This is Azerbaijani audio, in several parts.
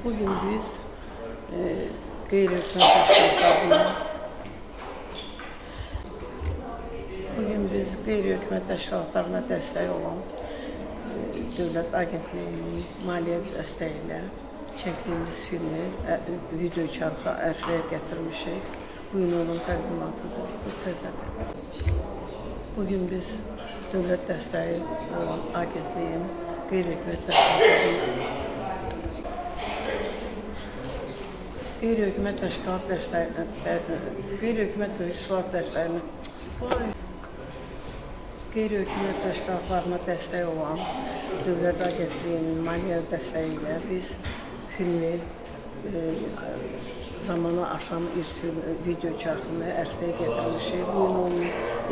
Bugün biz qeyri-hökumət təşkilatlarına qeyri-hökumət təşkilatlarına dəstək olan Dövlət Agentliyinin maliyyə dəstəyi ilə çəkdiyimiz filmi video çarxa ərsəyə gətirmişik. Bu gün onun təqdimatıdır. Bu təzədir. Bugün biz dövlət dəstəyi olan Agentliyin qeyri-hökumət təşkilatlarına qeyri-hökumət təşkilatlarına dəstək olan Dövlət Agentliyinin maliyyə dəstəyi ilə biz filmi zamanı aşan video çarxını ərsəyə gətirmişik. Bu gün onun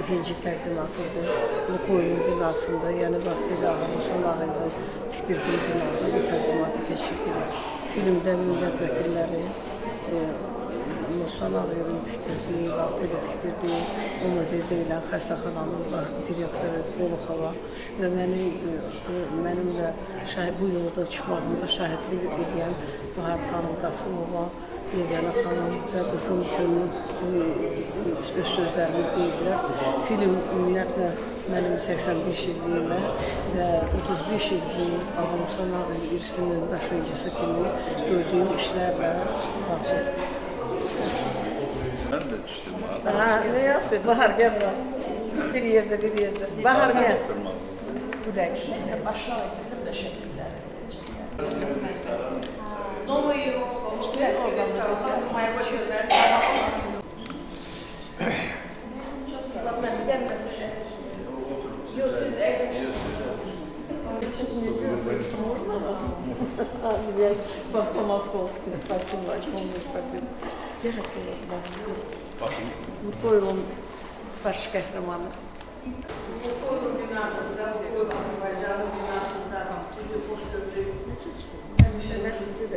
ikinci təqdimatıdır. Bu qoyunun binasında, yəni vaxtilə Musa Ağayevin tikdirdiyi binada bu təqdimatı keçirilir. Filmdə millət vəkilləri Musa Ağayevin tikdirdiyi, vaxtilə tikdirdiyi, onu deyilən xəstəxananın direktoru Boluxova və mənimlə bu yolda çıxmağımda şəhidlik edən Bahar xanım Qasımova, Yeganə xanım və qızım öz sözlərini deyirlər. Film ümumiyyətlə mənim 85 illiyimə və 35 illik Musa Ağayev irsinin daşıyıcısı kimi gördüyüm işlərlə bağlıdır. Ben de düştüm abi. Ne yapsın? Bahar gel bak. Bir yerde. Bahar gel. Bu da aşağı bizim de şekiller. Новый его моя başörtüler. По московски, спасибо, огромное спасибо. Я хотела вас. Mutlu baş qəhrəmanı. Mutlu binasında, Mutlu Azərbaycanın binasında sizi xoş gördük. Həmişələr sizi də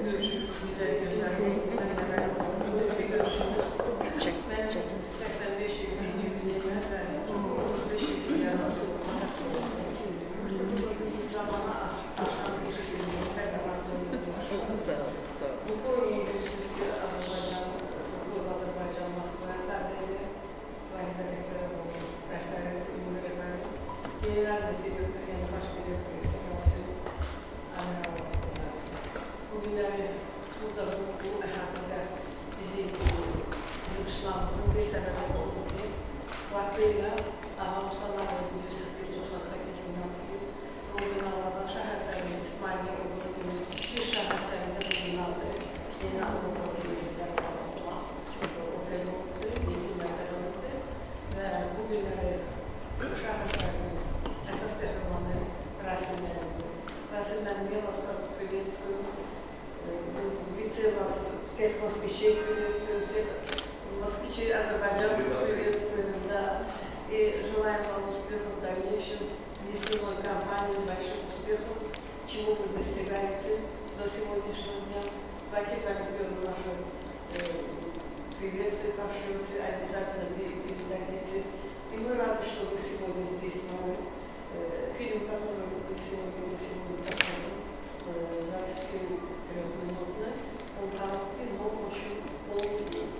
bugünləri burada bu əhatədə bizi yığışmamızın bir səbəbi oldu ki, vaxtıyla Musa Ağayev 1898 binası bu binalardan şah əsərinin İsmailiyyə olduğu kimi bir şah əsərində bu binası yeni Avrupa Birliği'ndə otel oldu, yeni mərtəbə oldu və bugünləri şah əsərinin əsas qəhrəmanı Rasim Məmmiyevasqa приветствую. Вице всех москвичей приветствую, всех москвичей Азербайджана приветствуем, да. И желаем вам успехов в дальнейшем, нефтяной компании, больших успехов, чего вы достигаете до сегодняшнего дня. Пакетами первую нашу приветствие пошлете, обязательно передадите. И мы рады, что вы сегодня здесь с нами. Фильм, который вы сегодня посмотрим, 23-минутный, он короткий, но очень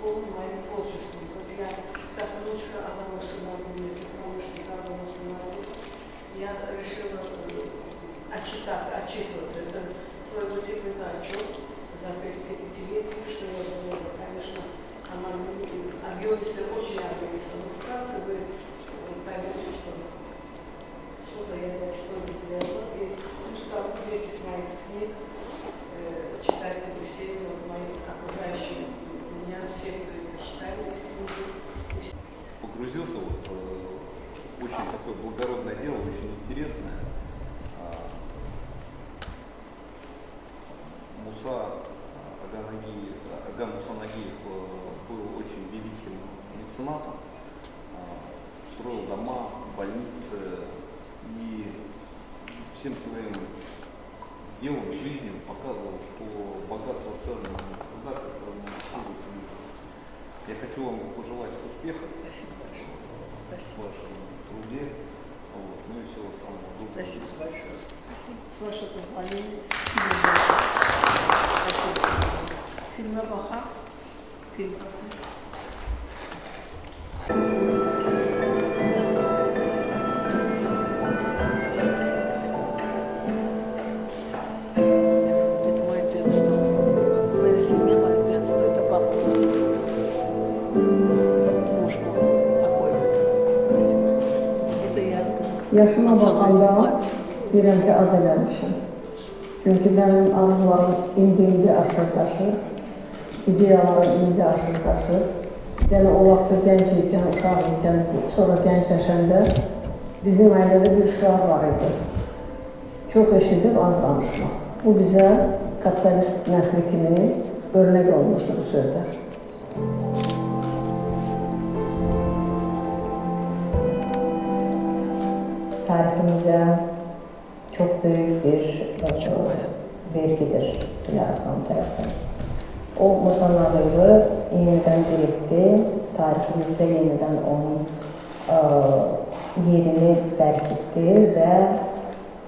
полный моим творчеством. Вот я как внучка одного сына вместе, помощника одного сына, я решила отчитываться. Это своего типа отчет за 35-летие, что я делала, конечно, объемисто, очень объемисто. Но вкратце вы поймете, что что-то я для истории сделала. И там 10 моих книг читайте при всеми моих окружающих меня, все, кто их читали, эти книги. Погрузился в очень такое благородное дело, очень интересное. Ага Муса Нагиев был очень великим меценатом, строил дома, больницы и всем своим делом, жизнью показывал, что богатство ценно не туда, как оно служит людям. Я хочу вам пожелать успеха. Спасибо большое. В вашем труде. Ну и всего самого доброго. Спасибо большое. С вашего позволения. Filmə baxaq. Film baxaq. Это мое детство. Моя семья, мое детство. Это папа. Муж мой такой. Это я сказала. Yaşıma baxanda deyirəm ki, az eləmişim. Çünki mənim arzularım indi aşır-daşır, ideyalarım indi aşır-daşır. Yəni o vaxtda gənc ikən, uşaq ikən, sonra gəncləşəndə bizim ailədə bir şüar var idi. Çox eşidib, az danışmaq. Bu bizə kapitalist nəsli kimi örnək olmuşdu bu sözlər. Tariximizə çox böyük bir vergidir Dilarə xanım tərəfindən. O, Musa Nağıyevi yenidən diriltdi, tariximizdə yenidən onun yerini dərk etdi və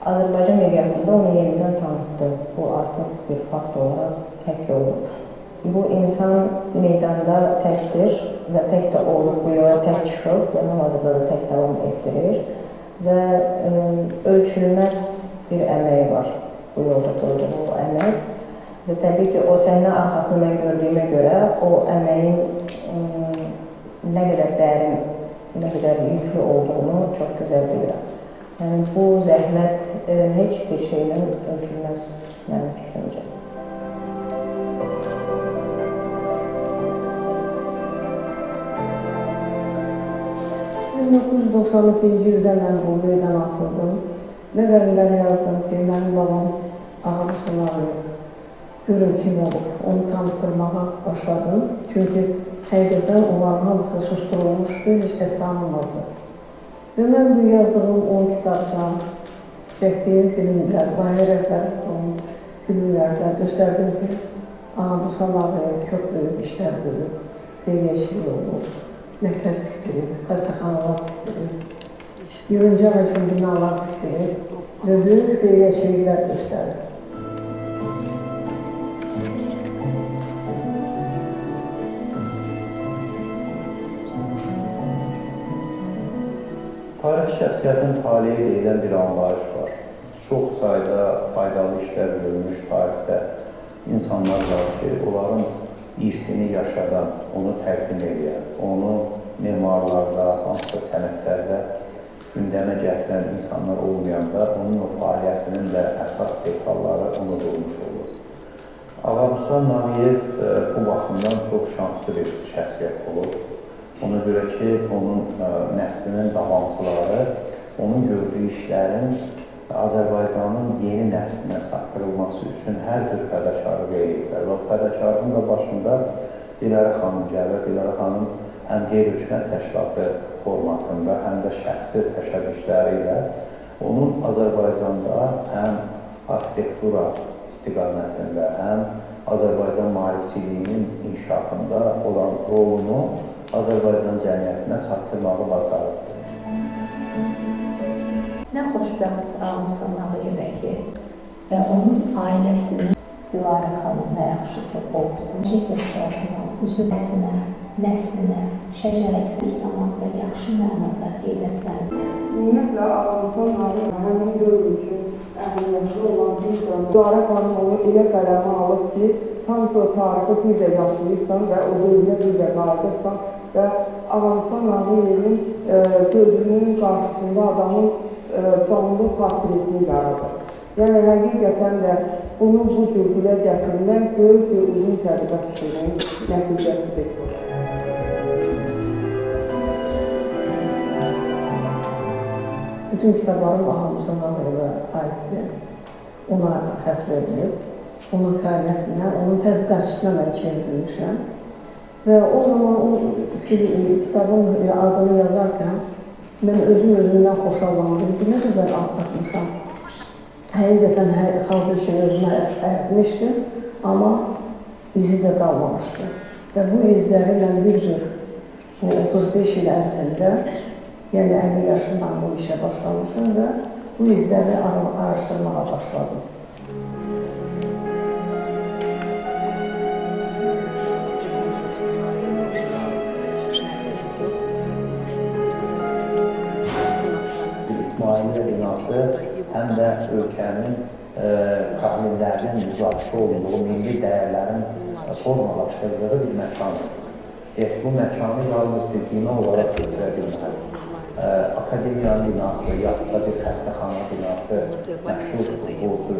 Azərbaycan mediasında onu yenidən tanıtdı. Bu artıq bir fakt olaraq həkk olunur. Bu insan meydanda təkdir və tək də olub, bu yola tək çıxıb və hal-hazırda da tək davam etdirir. Və ölçülməz bir əməyi var bu yolda qoyduğu əmək. Və təbii ki, o səhnə arxasını mən gördüyümə görə o əməyin nə qədər dərin, nə qədər yüklü olduğunu çox gözəl bilirəm. Yəni, bu zəhmət heç bir şeylə ölçülməz mənim fikrimcə. 1992-ci ildə mən bu meydana atıldım. Məqalələr yazdım ki, mənim babam Ağa Musa Nağıyev görün kim olub, onu tanıtdırmağa başladım. Çünki həqiqətən onların hamısı susturulmuşdu, heç kəs tanınmırdı. Və mən bu yazdığım 10 kitabda, çəkdiyim filmlər, Layihə rəhbərliyi filmlərdə göstərdim ki, Ağa Musa Nağıyev çox böyük işlər görüb, xeyriyyəçilik olub. Məktəb tikdirib, xəstəxanalar tikdirib, yığıncaq üçün binalar tikdirib və böyük xeyriyyəçiliklər göstərir. Tarix şəxsiyyətin taliyə edilən bir anlayış var. Çox sayda faydalı işlər görülmüş tarixdə insanlar var ki, onların irsini yaşadan, onu təqdim edən, onu memarlarda, hansısa sənətlərdə gündəmə gətirən insanlar olmayanda, onun o fəaliyyətinin də əsas detalları unudulmuş olur. Ağa Musa Nağıyev bu baxımdan çox şanslı bir şəxsiyyət olub. Ona görə ki, onun nəslinin davamçıları, onun gördüyü işlərin Azərbaycanın yeni nəslinə çatdırılması üçün hər cür fədakarlıq edirlər. Və fədakarlığın da başında Dilarə xanım gəlir. Dilarə xanım həm qeyri-hökumət təşkilatı formatında, həm də şəxsi təşəbbüsləri ilə onun Azərbaycanda həm arxitektura istiqamətində, həm Azərbaycan maarifçiliyinin inkişafında olan rolunu Azərbaycan cəmiyyətinə çatdırmağı bacarırdı. Nə xoşbəxt Ağa Musa Nağıyevə ki, və onun ailəsinin Dilarə xanım nə yaxşı ki oldu. Üzü nəslinə, şəcərəsi bir zamanda yaxşı mənada heyrətlənir. Ümumiyyətlə, Ağa Musa Nağıyev həmin dövr üçün əhəmiyyətli olan bir insan. Dilarə xanım onu elə qələmə alıb ki, sanki o tarixi bir də yaşayırsan və o dövrə bir də qayıdırsan və Ağa Musa Nağıyevin gözünün qarşısında adamın canlı portretini yaradır. Yəni, həqiqətən də bunu bu cür dilə gətirmək böyük bir uzun tədqiqat işinin nəticəsidir. Bütün kitablarım Ağa Musa Nağıyevə aiddir. Ona həsr edilib, onun fəaliyyətinə, onun tədqiqatçısına mən çevrilmişəm. Və o zaman o kitabın adını yazarkən mən özümdən xoşallandım ki, nə gözəl ad tapmışam. Həqiqətən xalq üçün özümə ərtmişdim, amma izi də qalmamışdı. Və bu izləri mən bir cür 35 il ərzində, yəni 50 yaşından bu işə başlamışım və bu izləri araşdırmağa başladım. mühafizə binası həm də ölkənin problemlərinin müzakirə olunduğu, milli dəyərlərin formalaşdırdığı bir məkandır. Bu məkanı yalnız bir bina olaraq götürə bilməlidir. Akademiyanın binası, yaxud bir xəstəxana binası məşhurdur. Bu tür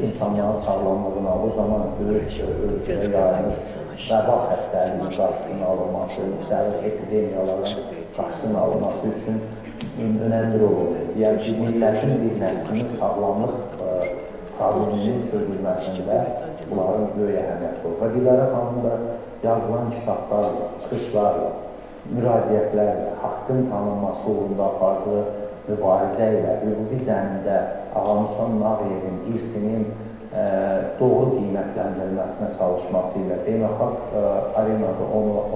insanların sağlamlığına o zaman böyük ölkəyə yayılır. Vəba xəstəliyin qarşısının alınması, müxtəlif epidemiyaların qarşısının alınması üçün önəmli rol olur. Yəni, millətin bir nəslinin sağlamlıq probleminin çözülməsində bunların böyük əhəmiyyəti olur. Və Dilarə xanım da yazılan kitablarla, çıxışlarla, müraciətlərlə, haqqın tanınması uğrunda apardığı mübarizə ilə, hüquqi zəmində Ağamusa Nağıyevin irsinin doğru qiymətləndirilməsinə çalışması ilə beynəlxalq arenada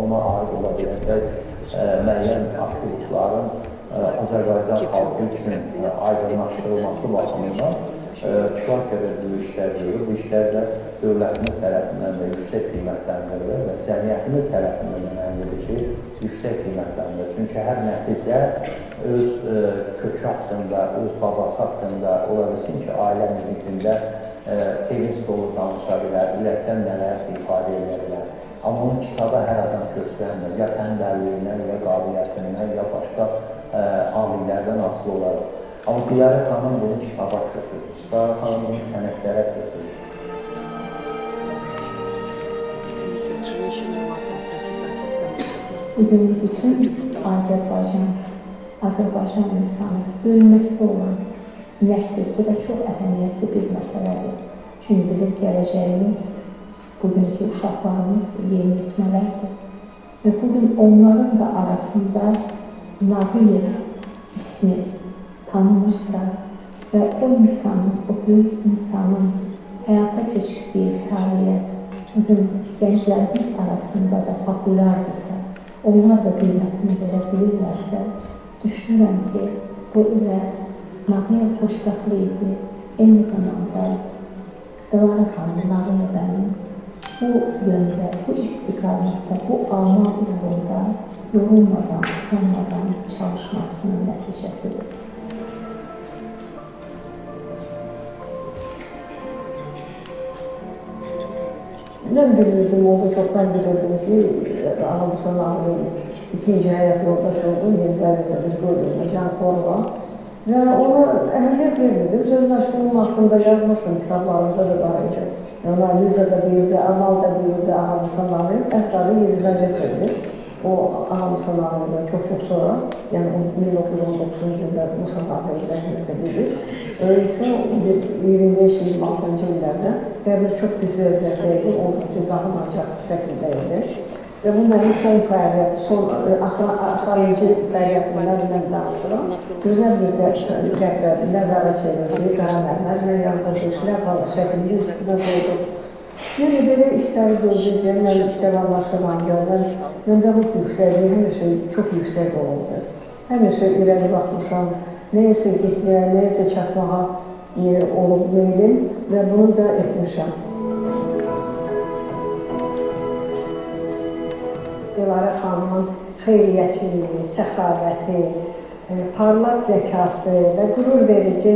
ona aid ola biləcək müəyyən aktivistlərin Azərbaycan xalqı üçün aydınlaşdırılması baxımından kifayət qədər böyük işlər görür. Bu işlərlə dövlətimiz tərəfindən də yüksək qiymətləndirilir və cəmiyyətimiz tərəfindən də mənimdir ki, yüksək qiymətləndirilir. Çünki hər nəticə öz kökü haqqında, öz babası haqqında ola bilsin ki, ailə mühitində sevinç dolu danışa bilər, ürəkdən nələrsə ifadə edə bilər. Amma onun kitaba hər adam göstərmir, ya tənbəlliyindən, ya qabiliyyətindən, ya başqa amillərdən asılı olaraq. Amma Dilarə xanım bunu kitaba götürür, Dilarə xanım bunu sənətlərə götürür. Bugün bütün Azərbaycan insanı ölməkdə olan nəsil, bu da çox əhəmiyyətli bir məsələdir. Çünki bizim gələcəyimiz, bugünkü uşaqlarımız yeniyetmələrdir. Və bugün onların da arasında Nağıyev ismi tanınırsa və o insanın, o böyük insanın həyata keçirdiyi fəaliyyət bugün gənclərimiz arasında da populyardırsa, onlar da qiymətini verə bilirlərsə, düşünürəm ki, bu ilə Nağıyev xoşbəxtli idi. Eyni zamanda Dilarə xanım Nağıyevanın bu yöndə, bu istiqamətdə, bu amal uğrunda yorulmadan, usanmadan çalışmasının nəticəsidir. Ben bilirdim, o da çoktan bilirdim ki Ağamusa Nağıyev ikinci hayat yoldaşı olduğu Yelizavet'e görüldü, Can Korva. Ve ona əhəmiyyət verirdim. Sözün aşkının hakkında yazmışdım, kitablarımda da var idi. Onlar Liza da bilirdi, Amal da bilirdi Ağamusa Nağıyev. Əsrarı Yelizavet'di. O Ağamusa Nağıyev'den çok sonra, yani 1919. yılda Musa Nağıyev rəhmətə gedir. Öyleyse 25-26. illərdə qəbir çox pis vəziyyətdəydi, oldukça dağılacaq şəkildəydi. Və bunların son fəaliyyəti, son axarıncı fəaliyyətindən mən danışıram. Gözəl bir qəbrə nəzara çevirdi, qara mərmərlə yazılmış, ləqalı şəkildə üstünə qoydu. Yəni, belə işləri gördükcə, mən istəvanlaşılan görən, məndə bu yüksəkliyi həmişə çox yüksək olurdu. Həmişə irəli baxmışam, neyəsə getməyə, neyəsə çatmağa olub meylim və bunu da etmişəm. Dilarə xanımın xeyriyyəçiliyi, səxavəti, parlaq zəkası və qürur verici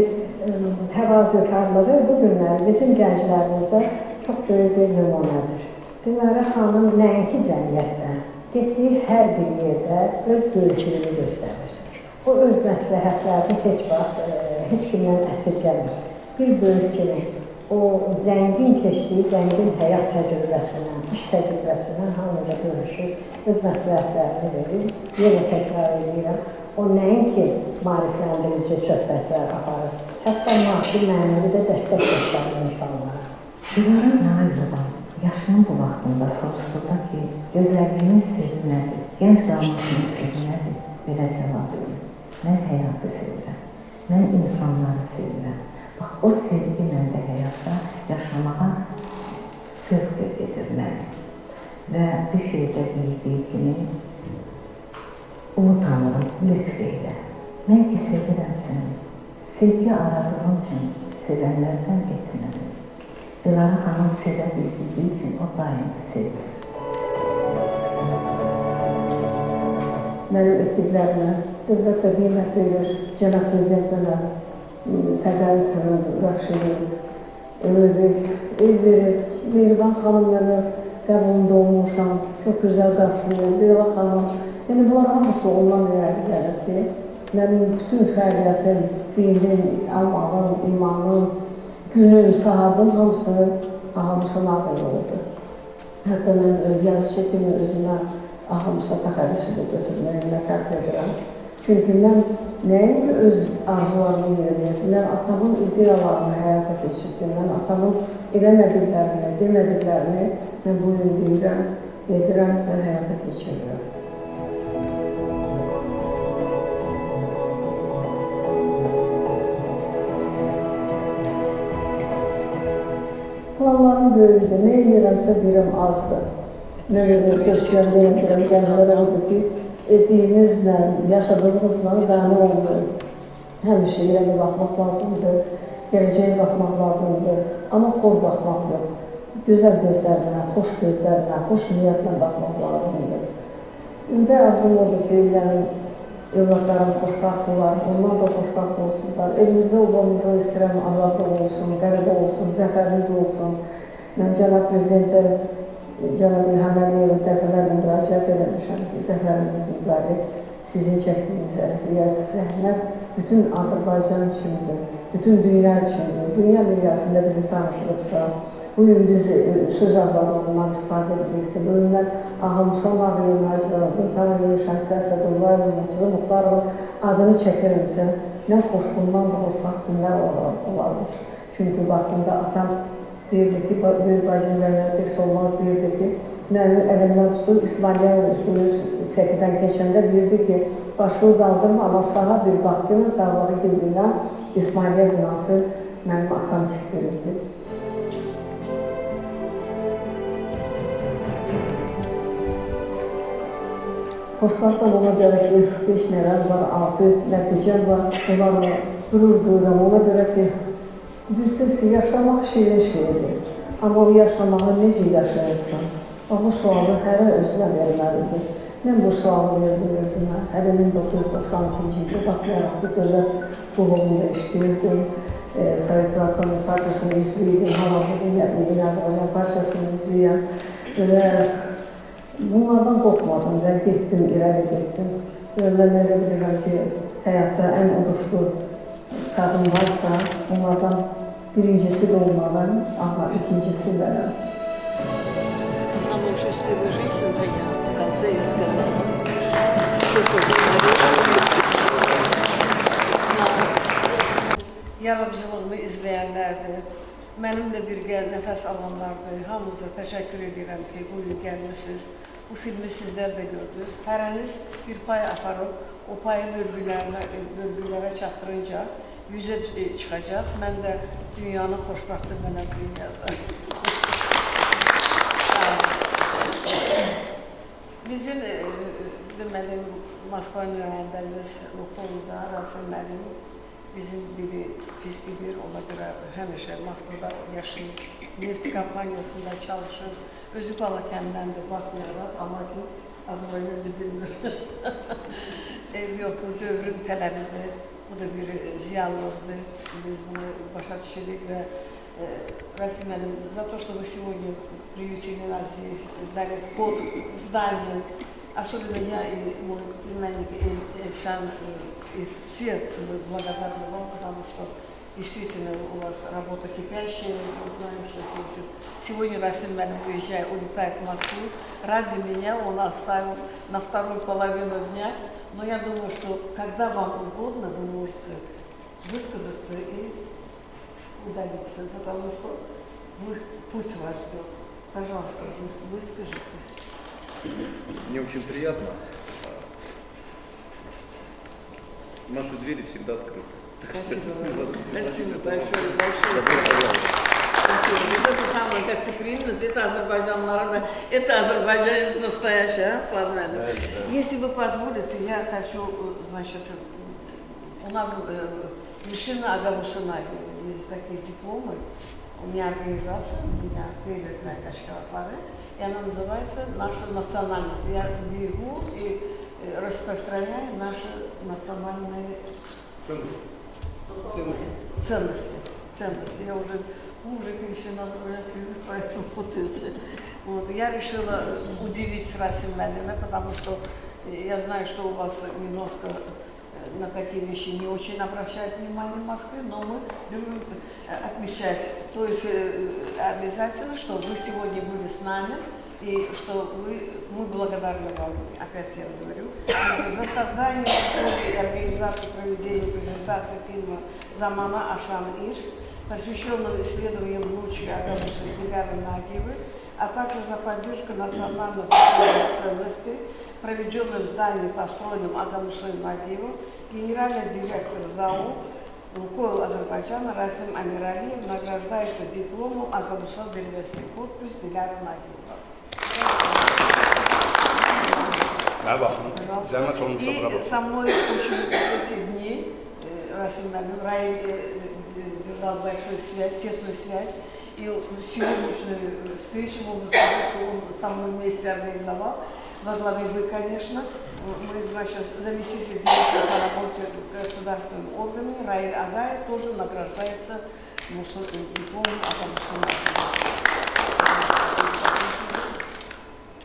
təvazökarlığı bu günləri bizim gənclərimizdə çox böyük bir nümunədir. Dilarə xanım nəinki cəmiyyətdə, getdiyi hər bir yerdə öz görüşünü göstərir. O öz məsləhətlərini heç kimdən əsirgəmir. Bir böyük kimi o zəngin keçdiyi, zəngin həyat təcrübəsindən, iş təcrübəsindən hamıda görüşür, öz məsləhətlərini verir. Yenə təkrar edirəm, o nəinki maarifləndirici söhbətlər aparır, hətta maddi mənəvi də dəstək göstərir insanlara. Dilarə Nağıyeva yaşının bu vaxtında soruşduqda ki, gözəlliyinin sirri nədir, gənc qalmasının sirri nədir, belə cavab verir. Mən həyatı sevirəm, mən insanları sevirəm. Bax, o sevgi məndə həyatda yaşamağa fövq edir məni. Və bir şeydə bildiyi kimi, onu tanırım, lütf eylə. Mən ki, sevirəm səni. Sevgi aradığım üçün sevənlərdən etmədim. Dilarə xanım sevə bildiyi üçün o daim sevir. mənim etdiklərimə dövlət də qiymət verir, Cənab Prezident mənə təqəllüd bəxşedir, ev verir, Mehriban xanım mənə qəbulunda olmuşam, çox gözəl qarşılayır, Mehriban xanım, yəni bunlar hamısı ondan irəli gəlir ki, mənim bütün fəaliyyətim, dinim, amalım, imanım, günüm, sahadım hamısı Ağa Musa Nağıyev oldu. Hətta mən yazıcı kimi özümə Ağa Musa təxəllüsünü götürməyimlə fəxr edirəm. Çünki mən nəyin öz arzularımı yerinə yetirdim, mən atamın ideyalarını həyata keçirdim, mən atamın eləmədiklərini, demədiklərini mən bu gün deyirəm, edirəm və həyata keçirirəm. Planlarım böyüdür, nə edirəmsə birim azdır. Nə göstərəm, deyirəm, gənclərə budur ki, etdiyimizlə, yaşadığımızla qəmi olmuyor. Həmişə irəli baxmaq lazımdır, gələcəyə baxmaq lazımdır, amma xor baxmaq yox. Gözəl gözlərlə, xoş gözlərlə, xoş niyyətlə baxmaq lazımdır. İndi arzum odur ki, mənim övladlarım xoşbaxtdırlar, onlar da xoşbaxt olsunlar. Evimizdə obamızda istəyirəm azadlıq olsun, qələbə olsun, zəfəriniz olsun. Mən Cənab Prezidentə, Cənab İlham Əliyevə dəfələrlə müraciət eləmişəm ki, zəfərimiz mübarək, sizin çəkdiyiniz əziyyət, zəhmət bütün Azərbaycan üçündür, bütün dünya üçündür. Dünya miqyasında bizi tanışdırıbsa, bugün biz söz azadlığından istifadə edəcəksə, bugün mən Ağa Musa Nağıyevin acılarını, Tanrı Şəmsə Əsədullah, Murtuza Muxtarov adını çəkirəmsə, mən xoşbundan da xoşbaxt günlər olarmış. Çünki vaxtında atam deyirdi ki, öz bacım Rəynər Teks olmaz, deyirdi ki, mənim əlimdən tutub İsmailiyyə üstünü çəkidən keçəndə deyirdi ki, başını qaldırma, amma sağa bir vaxtının sağlığı girdiyindən İsmailiyyə binası mənim atam tikdirirdi. Xoşbaxtdan ona görə ki, 5 nəvəm var, 6 nəticəm var, onlarla qürur duyuram. Ona görə ki, bilirsiniz ki, yaşamaq şirin şeydir. Amma o yaşamağı necə yaşayırsan? Bu sualı hərə özünə verməlidir. Mən bu sualı verdim özümə. Hələ 1992-ci ildə baxmayaraq ki, dövlət qulluğunda işləyirdim. Sovet Vətəndaş Partiyasının üzvüydüm, hal-hazırda Azərbaycan Partiyasının üzvüyəm. Və bunlardan qorxmadım və getdim, irəli getdim. Mən elə bilirəm ki, həyatda ən uduşlu qadın varsa, onlardan birincisi də olmalı, amma ikincisi mənəm. Самую счастливую женщину я в конце я сказала. Yaradıcılığımı izləyənlərdir, mənimlə birgə nəfəs alanlardır. Hamınıza təşəkkür edirəm ki, bugün gəlmişsiniz. Bu filmi sizlər də gördünüz. Hərəniz bir pay aparıb, o payı bölgülərə çatdırınca yüzə çıxacaq. Mən də dünyanın xoşbaxtı mənə dünyada. Bizim deməli, Moskva nümayəndəmiz Lukovda, Rasim müəllim bizim biri pis bilir, ona görə həmişə Moskvada yaşayır, neft kampaniyasında çalışır, özü Balakəndəndir, baxmayaraq, amma ki, Azərbaycan özü bilmir. Ev yoxdur, dövrün tələbidir, bu da bir ziyanlıqdır, biz bunu başa düşürük və Rasim müəllim, за то, что вы сегодня приютили нас здесь, дали под зданием, особенно я и мой племянник Эльшан, и все благодарны вам, потому что действительно у вас работа кипящая, мы знаем, что сегодня Расим Мэлим, уезжая, улетает в Москву. Ради меня он оставил на вторую половину дня, но я думаю, что когда вам угодно, вы можете высказаться и удалиться, потому что путь вас ждет. Пожалуйста, выскажитесь. Мне очень приятно. Наши двери всегда открыты. Спасибо большое, большое. Спасибо. Это самое гостеприимность, это азербайджанлар, это азербайджанец настоящий, Фладмен. Если вы позволите, я хочу, значит, у нас Мишина Агабусына есть такие дипломы, у меня организация, у меня передная кашкалатлары, и она называется «Наша национальность». Я берегу и распространяем наши национальные ценности. Мы уже перешли на другой язык, поэтому путаются. Вот. Я решила удивить Расим Меллина, потому что я знаю, что у вас немножко на такие вещи не очень обращают внимание в Москве, но мы любим отмечать. То есть обязательно, что вы сегодня были с нами, и что мы благодарны вам, опять я говорю, за создание и организацию проведения презентации фильма «Замана Ашан Ирс», посвященного исследованию внучки Агамуса Диляры Нагиевой, а также за поддержку национальных ценностей, проведенных в здании, построенном Агамусой Нагиевым, генеральный директор ЗАО «Лукойл Азербайджана» Расим Амиралиев награждается дипломом Агамуса Зельвеси. Подпись Диляры Нагиева. И со мной очень эти дни Расим Амиралиев держал большую связь, тесную связь. И сегодняшнюю встречу, могу сказать, что он со мной вместе организовал. Во главе вы, конечно, мы, значит, заместитель директора по работе государственными органами Раиль Агаев тоже награждается дипломом от Амусана.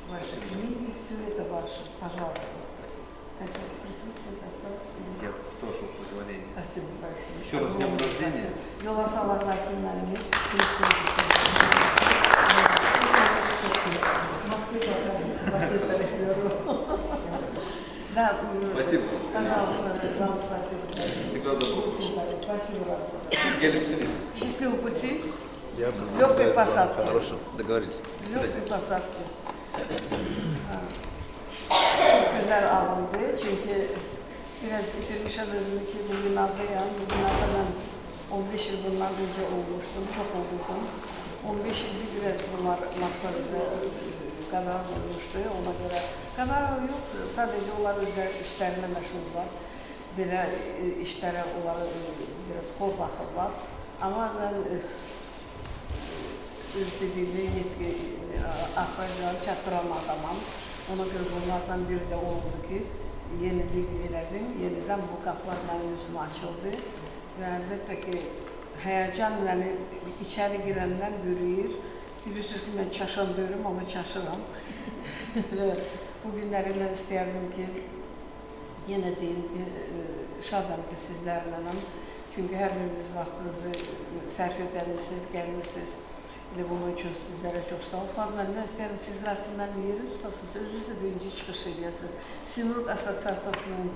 Ваши книги, все это ваше. Пожалуйста. Хотите присутствовать, оставьте. Я слушал позволение. Спасибо большое. Еще раз с днем рождения. Йоласалах национальный. Да, спасибо. Пожалуйста, вам спасибо. Всегда добро. Спасибо. Gelip Счастливого пути. Легкой посадки. Хорошо, договорились. Lütfen pasaklı. Çok güzel alındı çünkü biraz bitirmiş adımı ki bugün adlayan, bugünlerde ben 15 yıl bundan önce olmuştum, çok oldum. 15 yıl biraz bunlar maslarında karar olmuştu, ona göre karar yok, sadece onlar özel işlerine meşhurlar. Belə işlərə onları biraz kol baxırlar. Ama ben öz dediyimi axtaracağım, çatdıran adamam. Ona göre bunlardan biri de oldu ki yeni bilgilerim, yeniden bu kapılar benim yüzüme açıldı. Ve elbette ki heyecan beni içeri girenden bürüyür. Bilirsiniz ki ben çaşan diyorum ama çaşıram. Bugünlerinden istəyərdim ki yine deyim ki şadam ki sizlerlenim. Çünkü her biriniz vaxtınızı sərf edəmişsiniz, gəlmişsiniz. Bunun için sizlere çok sağ olun. Ben ne isterim, siz resimlerin yeri tutasınız, özünüz de birinci çıkış ediyorsunuz. Simurg Asosiasiyasının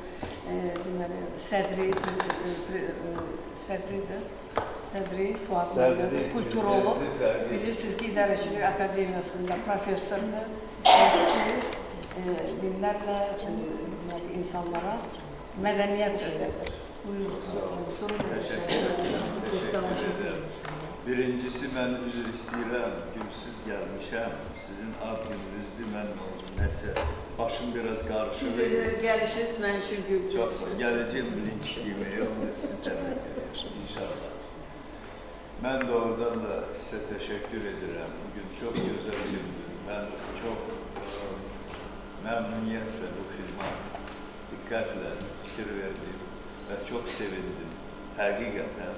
sədri Fuad Məhəmməd, kulturolog, bilirsiniz ki, İdarəçilik Akademiyasında professordur, siyasətçi, binlərlə insanlara mədəniyyət ödədir. Birincisi, mən üzr istəyirəm, gülsüz gəlmişəm. Sizin ad gününüzdür, mən nəsə, başım biraz qarışıq. Gəlişiniz mən üçün gülsüz. Çox sağ, gələcəyim linç yeməyə, onu sizin təmək edirəm, inşallah. Mən doğrudan da sizə təşəkkür edirəm. Bugün çox gözəl gündür. Mən çox məmnuniyyətlə bu filma diqqətlə fikir verdim və çox sevindim. Həqiqətən.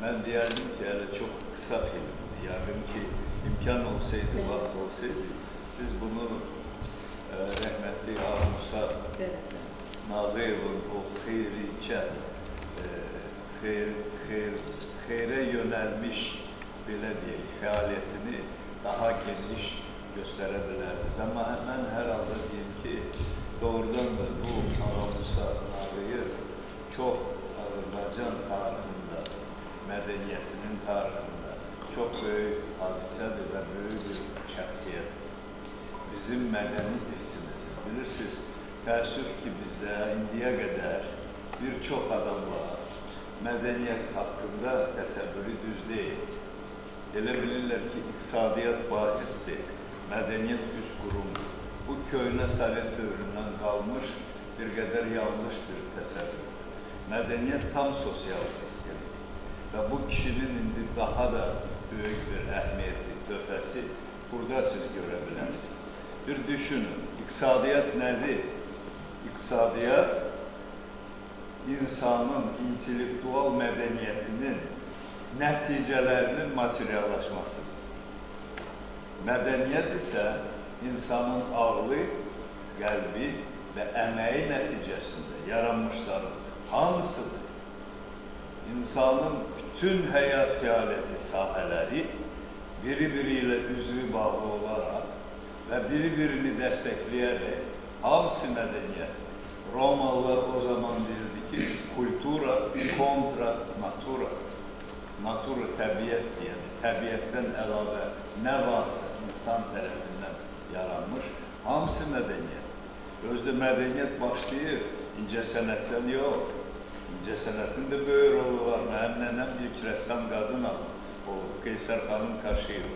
Ben diyerdim ki, hele çok kısa filmdi. Yarın ki imkan olsaydı, vaxt olsaydı, siz bunu rahmetli Musa Nağıyev'in o xeyriçən, xeyrə yönəlmiş, belə deyək, fəaliyyətini daha geniş göstərə bilərdiniz. Amma mən hər halda deyim ki, doğrudan da bu Musa Nağıyev çox Azərbaycan tarixində, mədəniyyətinin tarixində çox böyük hadisədir və böyük bir şəxsiyyət. Bizim mədəni irsimizdir. Bilirsiniz, təəssüf ki, bizdə indiyə qədər bir çox adam var. Mədəniyyət haqqında təsəvvürü düz deyil. Elə bilirlər ki, iqtisadiyyat basisdir, mədəniyyət üst qurumdur. Bu, köhnə Sovet dövründən qalmış bir qədər yanlış bir təsəvvür. Mədəniyyət tam sosial sistemdir. Və bu kişinin indi daha da böyük bir əhmiyyətli töhfəsi burada siz görə bilərsiniz. Bir düşünün, iqtisadiyyat nədir? iqtisadiyyat insanın intellektual mədəniyyətinin nəticələrinin materiallaşmasıdır. Mədəniyyət isə insanın ağlı, qəlbi və əməyi nəticəsində yaranmışların hamısıdır. İnsanın bütün həyat fəaliyyəti sahələri biri-biri ilə üzvü bağlı olaraq və biri-birini dəstəkləyərək hamısı mədəniyyət. Romalılar o zaman deyirdi ki, kultura kontra natura. Natura təbiət deyədir. Təbiətdən əlavə nə varsa insan tərəfindən yaranmış, hamısı mədəniyyət. Özdə mədəniyyət başlayır, incəsənətdən yox. İncəsənətin də böyük rolu var. Mənim nənəm ilk rəssam qadın olub, Qeysər xanım Kaşıyeva.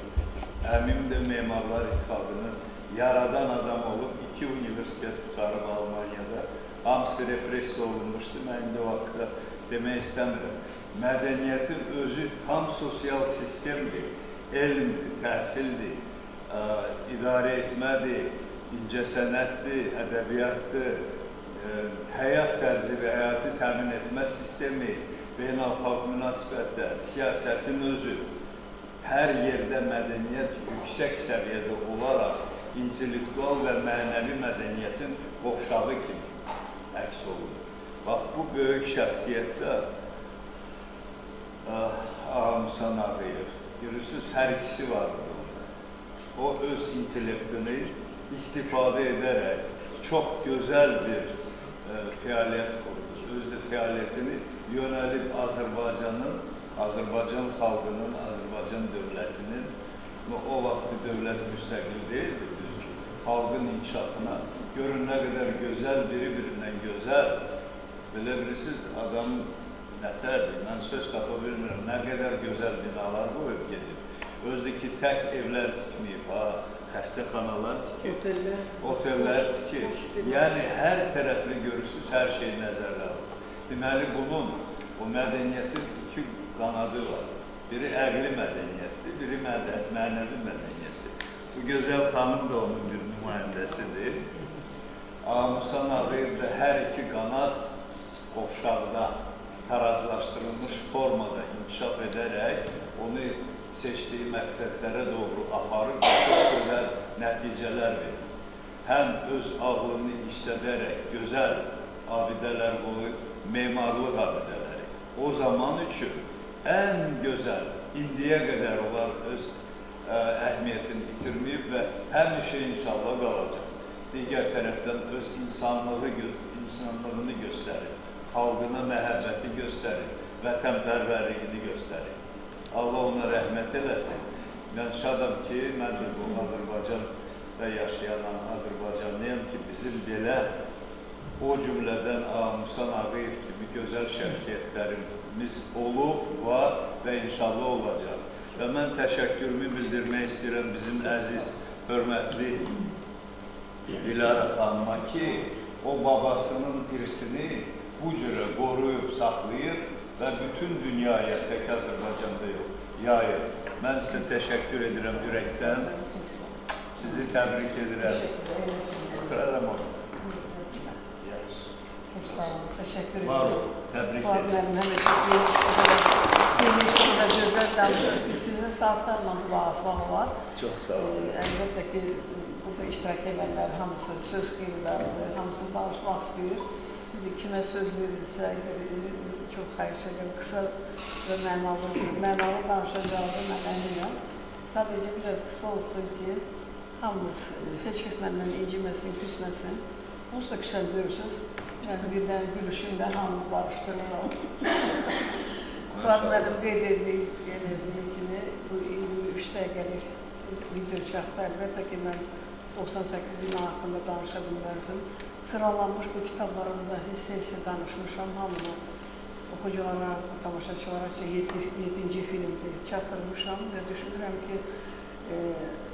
Əmim də Memarlar İttifaqının yaradan adam olub, 2 universitet tutarıb Almaniyada. Hamısı repressiya olunmuşdu, mən indi o vaxtda demək istəmirəm. Mədəniyyətin özü tam sosial sistemdir, elmdir, təhsildir, idarə etmədir, incəsənətdir, ədəbiyyatdır, həyat tərzi və həyatı təmin etmə sistemi, beynəlxalq münasibətlər, siyasətin özü. Hər yerdə mədəniyyət yüksək səviyyədə olaraq intellektual və mənəvi mədəniyyətin qovşağı kimi əks olunur. Bax, bu böyük şəxsiyyətdə Musa Nağıyev, görürsünüz, hər ikisi vardır orada. O öz intellektini istifadə edərək çox gözəl bir fəaliyyət qurdu. Özdə fəaliyyətini yönəlib Azərbaycanın, Azərbaycan xalqının, Azərbaycan dövlətinin, o vaxtı dövlət müstəqil deyildi, xalqın inkişafına görün nə qədər gözəl, biri-birindən gözəl. Belə bilirsiniz, adam nətərdir, mən söz tapa bilmirəm, nə qədər gözəl binalar qoyub gedib. Özdəki tək evlər tikməyib, xəstəxanalar tikib, otellər tikib. Yəni, hər tərəfli görürsünüz, hər şey nəzərdə alır. Deməli, bunun, o mədəniyyətin 2 qanadı var. Biri əqli mədəniyyətdir, biri mənəvi mədəniyyətdir. Bu gözəl xanım da onun bir nümayəndəsidir. Musa Nağıyev də hər 2 qanad qovşaqda tarazlaşdırılmış formada inkişaf edərək onu seçdiyi məqsədlərə doğru aparıb çox gözəl nəticələr verir. Həm öz ağlını işlədərək gözəl abidələr qoyub, memarlıq abidələri. O zaman üçün ən gözəl, indiyə qədər onlar öz əhmiyyətini itirməyib və həmişə inşallah qalacaq. Digər tərəfdən öz insanlığını göstərir, xalqına məhəbbəti göstərir, vətənpərvərliyini göstərir. Allah ona rəhmət eləsin. Mən şadam ki, mən də bu Azərbaycanda yaşayan Azərbaycanlıyam ki, bizim belə o cümlədən Musa Nağıyev kimi gözəl şəxsiyyətlərimiz olub, var və inşallah olacaq. Və mən təşəkkürümü bildirmək istəyirəm bizim əziz, hörmətli Dilara xanıma ki, o babasının irsini bu cürə qoruyub, saxlayır və bütün dünyaya, tək Azərbaycanda yox, yayır. Mən sizə təşəkkür edirəm ürəkdən, sizi təbrik edirəm. Oturarım onu. Təşəkkür edirəm. Var olun, təbrik edirəm. Həmişə gözəl danışır ki, sizin saatlarla qulaq asmaq var. Çox sağ olun. Əlbəttə ki, burada iştirak edənlər hamısı söz qeyirlərdir, hamısı danışmaq istəyir. Kimə söz verilsə, çox xahiş edirəm, qısa və mənalı danışacağını mən əminəm. Sadəcə biraz qısa olsun ki, hamımız heç kəs məndən inciməsin, küsməsin. Onsuz da küsəndirirsiniz. Yəni, birdən gülüşümlə hamımız barışdırırıq. Fuad mənim qeyd etdiyi kimi, bu 23 dəqiqəlik video çaxda əlbəttə ki, mən 98 il haqqında danışa bilmərdim. Sıralanmış bu kitablarımda hissə danışmışam, hamını oxuculara, tamaşaçılara ki, 7-ci filmdir, çatdırmışam və düşünürəm ki,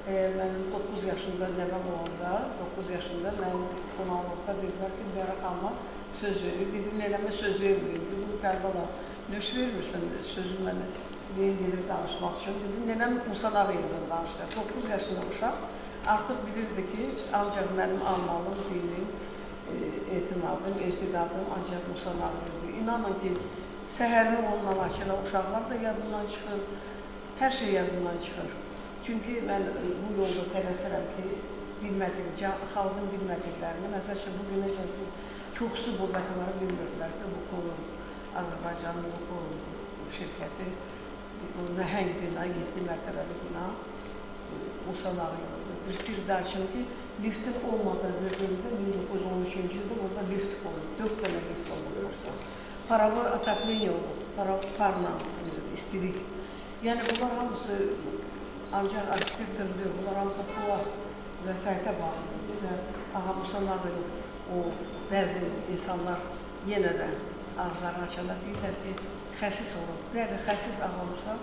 əgər mənim 9 yaşında nəvəm olanda, 9 yaşında mənim qonaqlıqda dedilər ki, Dilara xanıma söz verir, dedim, eləmə söz verməyim, dedim, Qərbala, nöş vermirsən sözü mənə gedir danışmaq üçün, dedim, nənəm Musa Nağıyevdən danışdı, 9 yaşında uşaq artıq bilirdi ki, ancaq mənim almalım, dinim, etimadım, etiqadım ancaq Musa Nağıyev. İnanın ki, səhərini onunla açılan uşaqlar da yadından çıxır, hər şey yadından çıxır. Çünki mən bu yolda tələsirəm ki, xalqın bilmədiklərini, məsəl üçün, bugün necəsi çoxsu bu vətənləri bilmirdilər ki, bu kolu, Azərbaycanın bu kolu şirkəti, bu nəhəng bina, 7 mərtəbəli bina Musa Nağıyevdir. Bir sirdə açın ki, liftin olmadığı bir bölümdə 1913-cü ildə burada lift olub, 4 dənə lift olub. Paravı atakleniya olub, parla, istilik. Yəni, bunlar hamısı ancaq arxitektordur, bunlar hamısı pula vəsaitə bağlıdır və Ağa Musa Nağıyev, o bəzi insanlar yenə də ağızlarını açarlar, deyirlər ki, xəsis olub. Bəli, xəsis Ağa Musa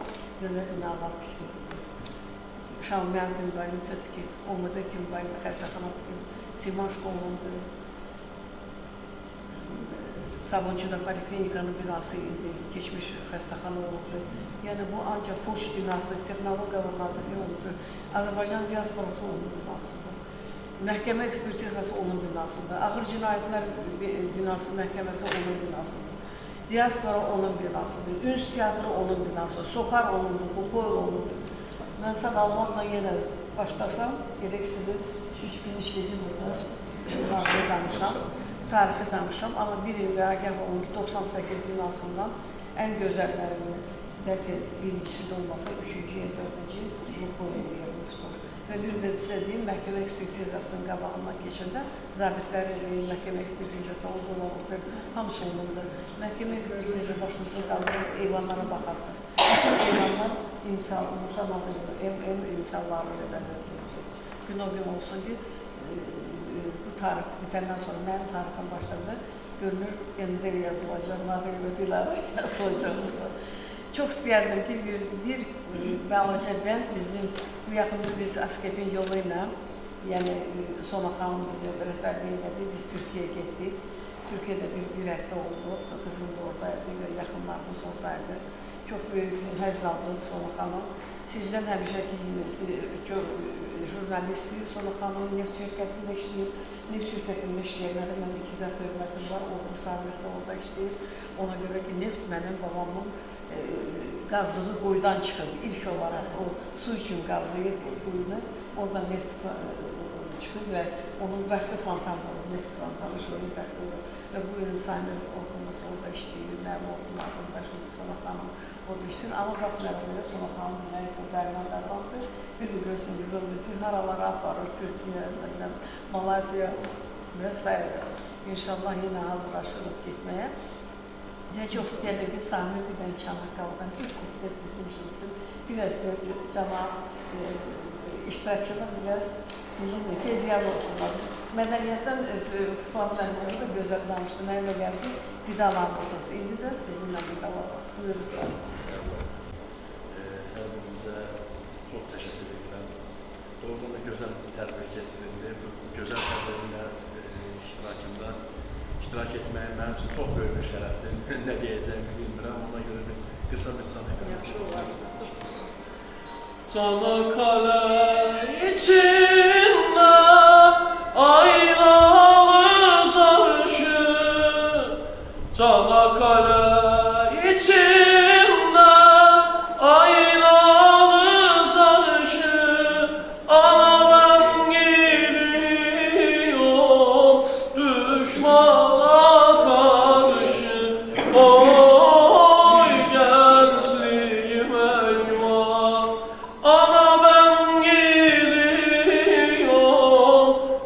yenə binalar tikdir. Şalmayan Günbayınca tikir, Omuda Günbayınca xəstəxana tikir, Siman şkolundur, Sabuncuda Poliklinikanın binası idi, geçmiş xəstəxana olubdur. Yəni, bu ancaq poçt binası, texnologiyalar nazirliyi olubdur. Azərbaycan diasporası onun binasıdır. Məhkəmə ekspertizası onun binasıdır. Ağır cinayətlər binası, məhkəməsi onun binasıdır. Diaspora onun binasıdır. Üns teatrı onun binasıdır. Sokar onundur, Bukoy onundur. Mən sağalmaqla yenə başlasam, gerək sizi 3 gün işləyəcəm burada danışam, tarixi danışam. Amma bir il və əgər onun 98 binasından ən gözəllərini, bəlkə birincisi də olmasa, 3-cü yer, 4-cü Bukoy yerimiz var. Və bir də istədiyim məhkəmə ekspertizasının qabağından keçəndə zabitlər məhkəmə ekspertizası olduğuna baxır, hamısı olundur. Məhkəmə ekspertizası başınızı qaldırırız, eyvanlara baxarsınız. Bütün eyvanlar Musa Nağıyev imsallarını edədir. Gün o gün olsun ki, bu tarix bitəndən sonra mənim tarixim başlarında görünür, yenidə yazılacaq, Nağıyevə Dilara yazılacaq. Çox istəyərdim ki, bir balaca bənd bizim, bu yaxında biz Askefin yolu ilə, yəni Sona xanım bizi rəhbərliyi elədi, biz Türkiyəyə getdik. Türkiyədə bir həftə oldu, qızım da oradaydı, yaxınlarımız oradaydı. Çox böyük həzz aldım Sona xanım. Sizdən həmişəki jurnalistdir, Sona xanım neft şirkətində işləyir, neft şirkətində işləyənlərdə mənim 2 dəfə hörmətim var, orada Sabirdə orada işləyir. Ona görə ki, neft mənim babamın qazlığı quyudan çıxıb, ilk olaraq o su üçün qazlayıb quyunu, oradan neft çıxıb və onun bəxti fantanı olur, neft fantanı şöyle bəxti olur. Və bu gün Saymir oğlumuz orada işləyir, mənim oğlum ardında şimdi Sona xanım orada işləyir. Amma baxmayaraq Sona xanım dinləyib bu dərman qazandı. Bir də görsün, bizi haralara aparır, Türkiyə, Malaysiya və s. İnşallah yenə hazırlaşırıq getməyə. Nə çox istəyirəm ki, Samir bir Çanaqqaldan bir kutlet bizim işləsin. Biraz cəmaat iştirakçıda biraz feziyalı olsunlar. Mədəniyyətdən Fuad Məhmədi də gözəl danışdı. Mənimlə gəldi, vidalanmışsınız. İndi də sizinlə vidalanır. Buyurun. Hər birinizə çox təşəkkür edirəm. Doğrudan da gözəl tərbiyə keçirildi. Bu gözəl tərbiyəndə iştirak etməyə mənim üçün çox böyük bir şərəfdir. Nə deyəcəyimi bilmirəm, ona görə bir qısa bir sahə Yaxşı olar. Çanakkale içində aynalı çarşı, Çanakkale içində aynalı çarşı, ana ben gidiyorum düşmana karşı, oy gençliğim eyvah, ana ben gidiyorum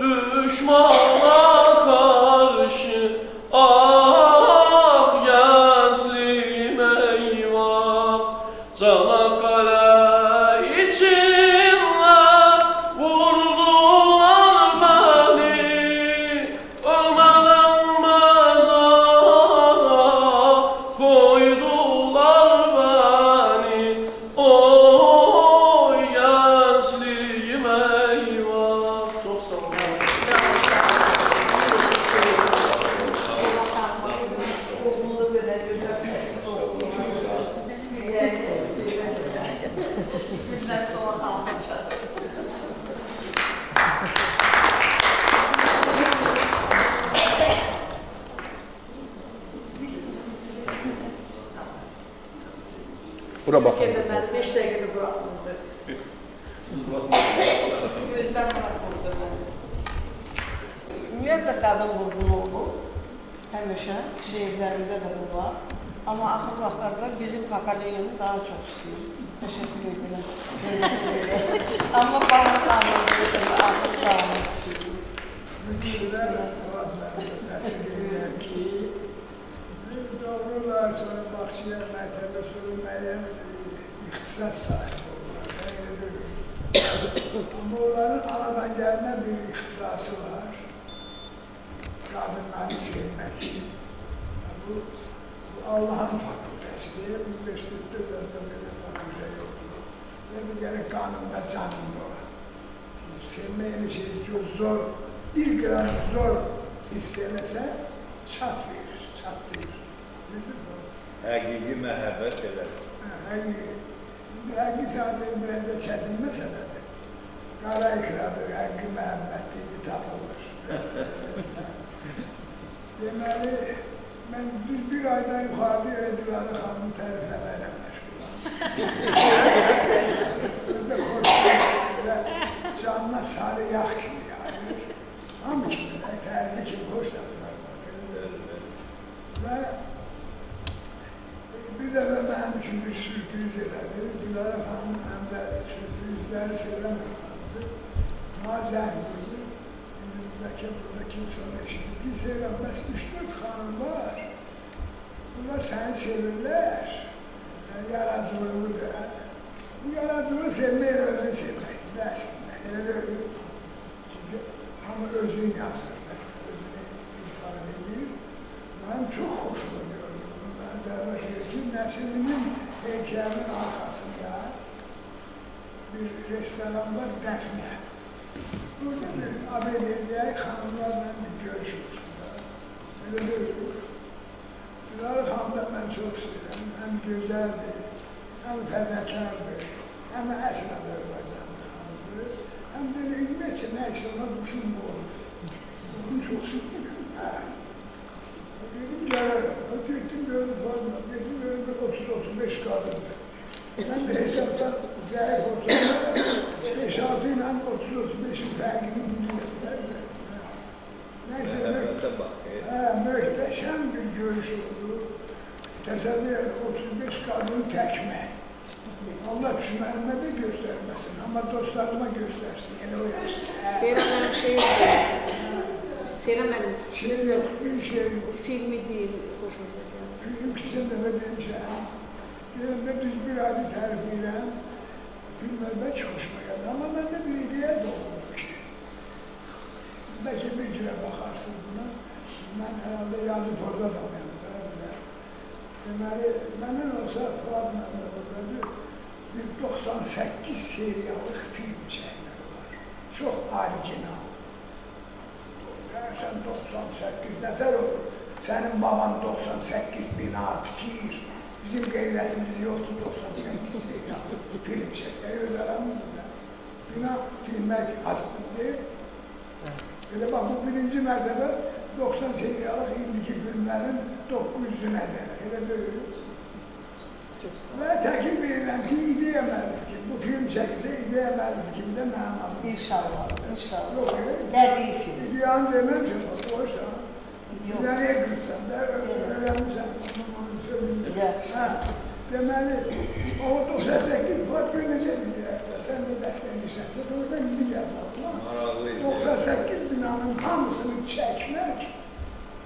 düşmana karşı, ah gençliğim. Bura baxın. Mən 5 dəqiqədə buraxmırdı. Siz baxın. Gözdən buraxmırdı məni. Ümumiyyətlə qadın vurğunu olub. Həmişə şeirlərində də bu var. Amma axır vaxtlarda bizim Kakaleyini daha çox istəyir. Təşəkkür edirəm. Amma bana sağlıqlı axır dağını düşünür. Bu kişilər təsir edir ki, doğrular sonra Baxçılar məktəbə sonra müəyyən ixtisas sahibi olurlar. Amma onların anadan gəlmə bir ixtisası var. Qadınları sevmək. Bu Allah'ın fakültesidir. Üniversitede zaten böyle fakülte yoktur. Ve bu gerek kanunda canında var. Sevmeyen şey çok zor, bir gram zor istemese çat verir, çat verir. Həqiqi məhəbbət elə. Həqiqi zaten biraz da çətinməsə də qara ikradır, həqiqi məhəbbət deyil, tapılır. Deməli, mən düz bir aydan yuxarıda yerə Dilarə xanımı tərifləməklə məşğulam. Özdə xoşdur və canına sarı yağ kimi yağır. Hamı kimi, tərifi kimi xoş tapılar. Və bir dəfə mənim üçün bir sürpriz elədi. Dilarə xanım həm də sürprizləri sevəməyəmizdir. Mazən vurdu. Bəlkə burada kimsə onu eşitib. Bir seyrəm, bəs 3-4 xanım var. Bunlar səni sevirlər. Yaradıcılığı da. Bu yaradıcılığı sevmək öyle sevmək. Əslində, elə də öyle. Çünki hamı özünü yazır, özünü ifade edir. Mən çox xoşuma gördüm. Mən dəvət edir. Nəsiminin heykəlinin arxasında bir restoran var, Dəfnə. Burada bir ABD'liyə xanımlarla bir görüş olsun da. Elə də öyle. Dilarə xanım da mən çox istəyirəm. Həm gözəldir, həm fədəkardır, həm əsl Azərbaycanlı xanımdır. Həm də ümumiyyətcə nə isə ona quşum bu olur. Bunu çox istəyirəm. Dedim gələrəm. Getdim gördüm fazla. Getdim gördüm 30-35 qadındır. Mən də hesabdan zəif olsam, 5-6 ilə 30-35'in fərqini bilirlər. Neyse, möhtəşəm bir görüş oldu. Təsəvvür edin, 35 qadın təkmə. Allah düşmənimə də göstərməsin, amma dostlarıma göstərsin, elə o yaşda. Seyran mənim şeir deyil. Seyran mənim şeir yox, bir şey yox. Filmi deyil, xoşumuza gəlir. Film keçən dəfə demişəm. Deyəndə düz bir ayda tərif edirəm. Film əlbəttə xoşuma gəldi, amma məndə bir ideya doğuldu ki. Bəlkə bir cürə baxarsın buna. Mən herhalde yazıb orada da mənimdir. Deməli, məndən olsa Fuad Məmmədov'da bir 98 seriyalıq film çəkmək var. Çox orijinal. Sən 98 nətər olur? Sənin baban 98 bina tikir. Bizim qeyrətimiz yoxdur 98 seriyalıq film çəkmək. Öz aramızdır. Bina tikmək aslında. Elə bax, bu birinci mərtəbə 90 seriyalıq indiki filmlərin 900-ünə də, elə böyük. Və təkil verirəm ki, ideya məlidir ki, bu film çəkilsə ideya məlidir kimi də mənim adım. İnşallah, inşallah. Yox, bədii film. İdeyanı deməmişəm, boşsan. İdəniyə qırsan da, öyrənmişsən, onu söyləyəcəm. Deməli, o 98 Fuad Göy necə deyirlər, sən də dəstəkləyirsən, orada indi gəldi. 98 binanın hamısını çəkmək,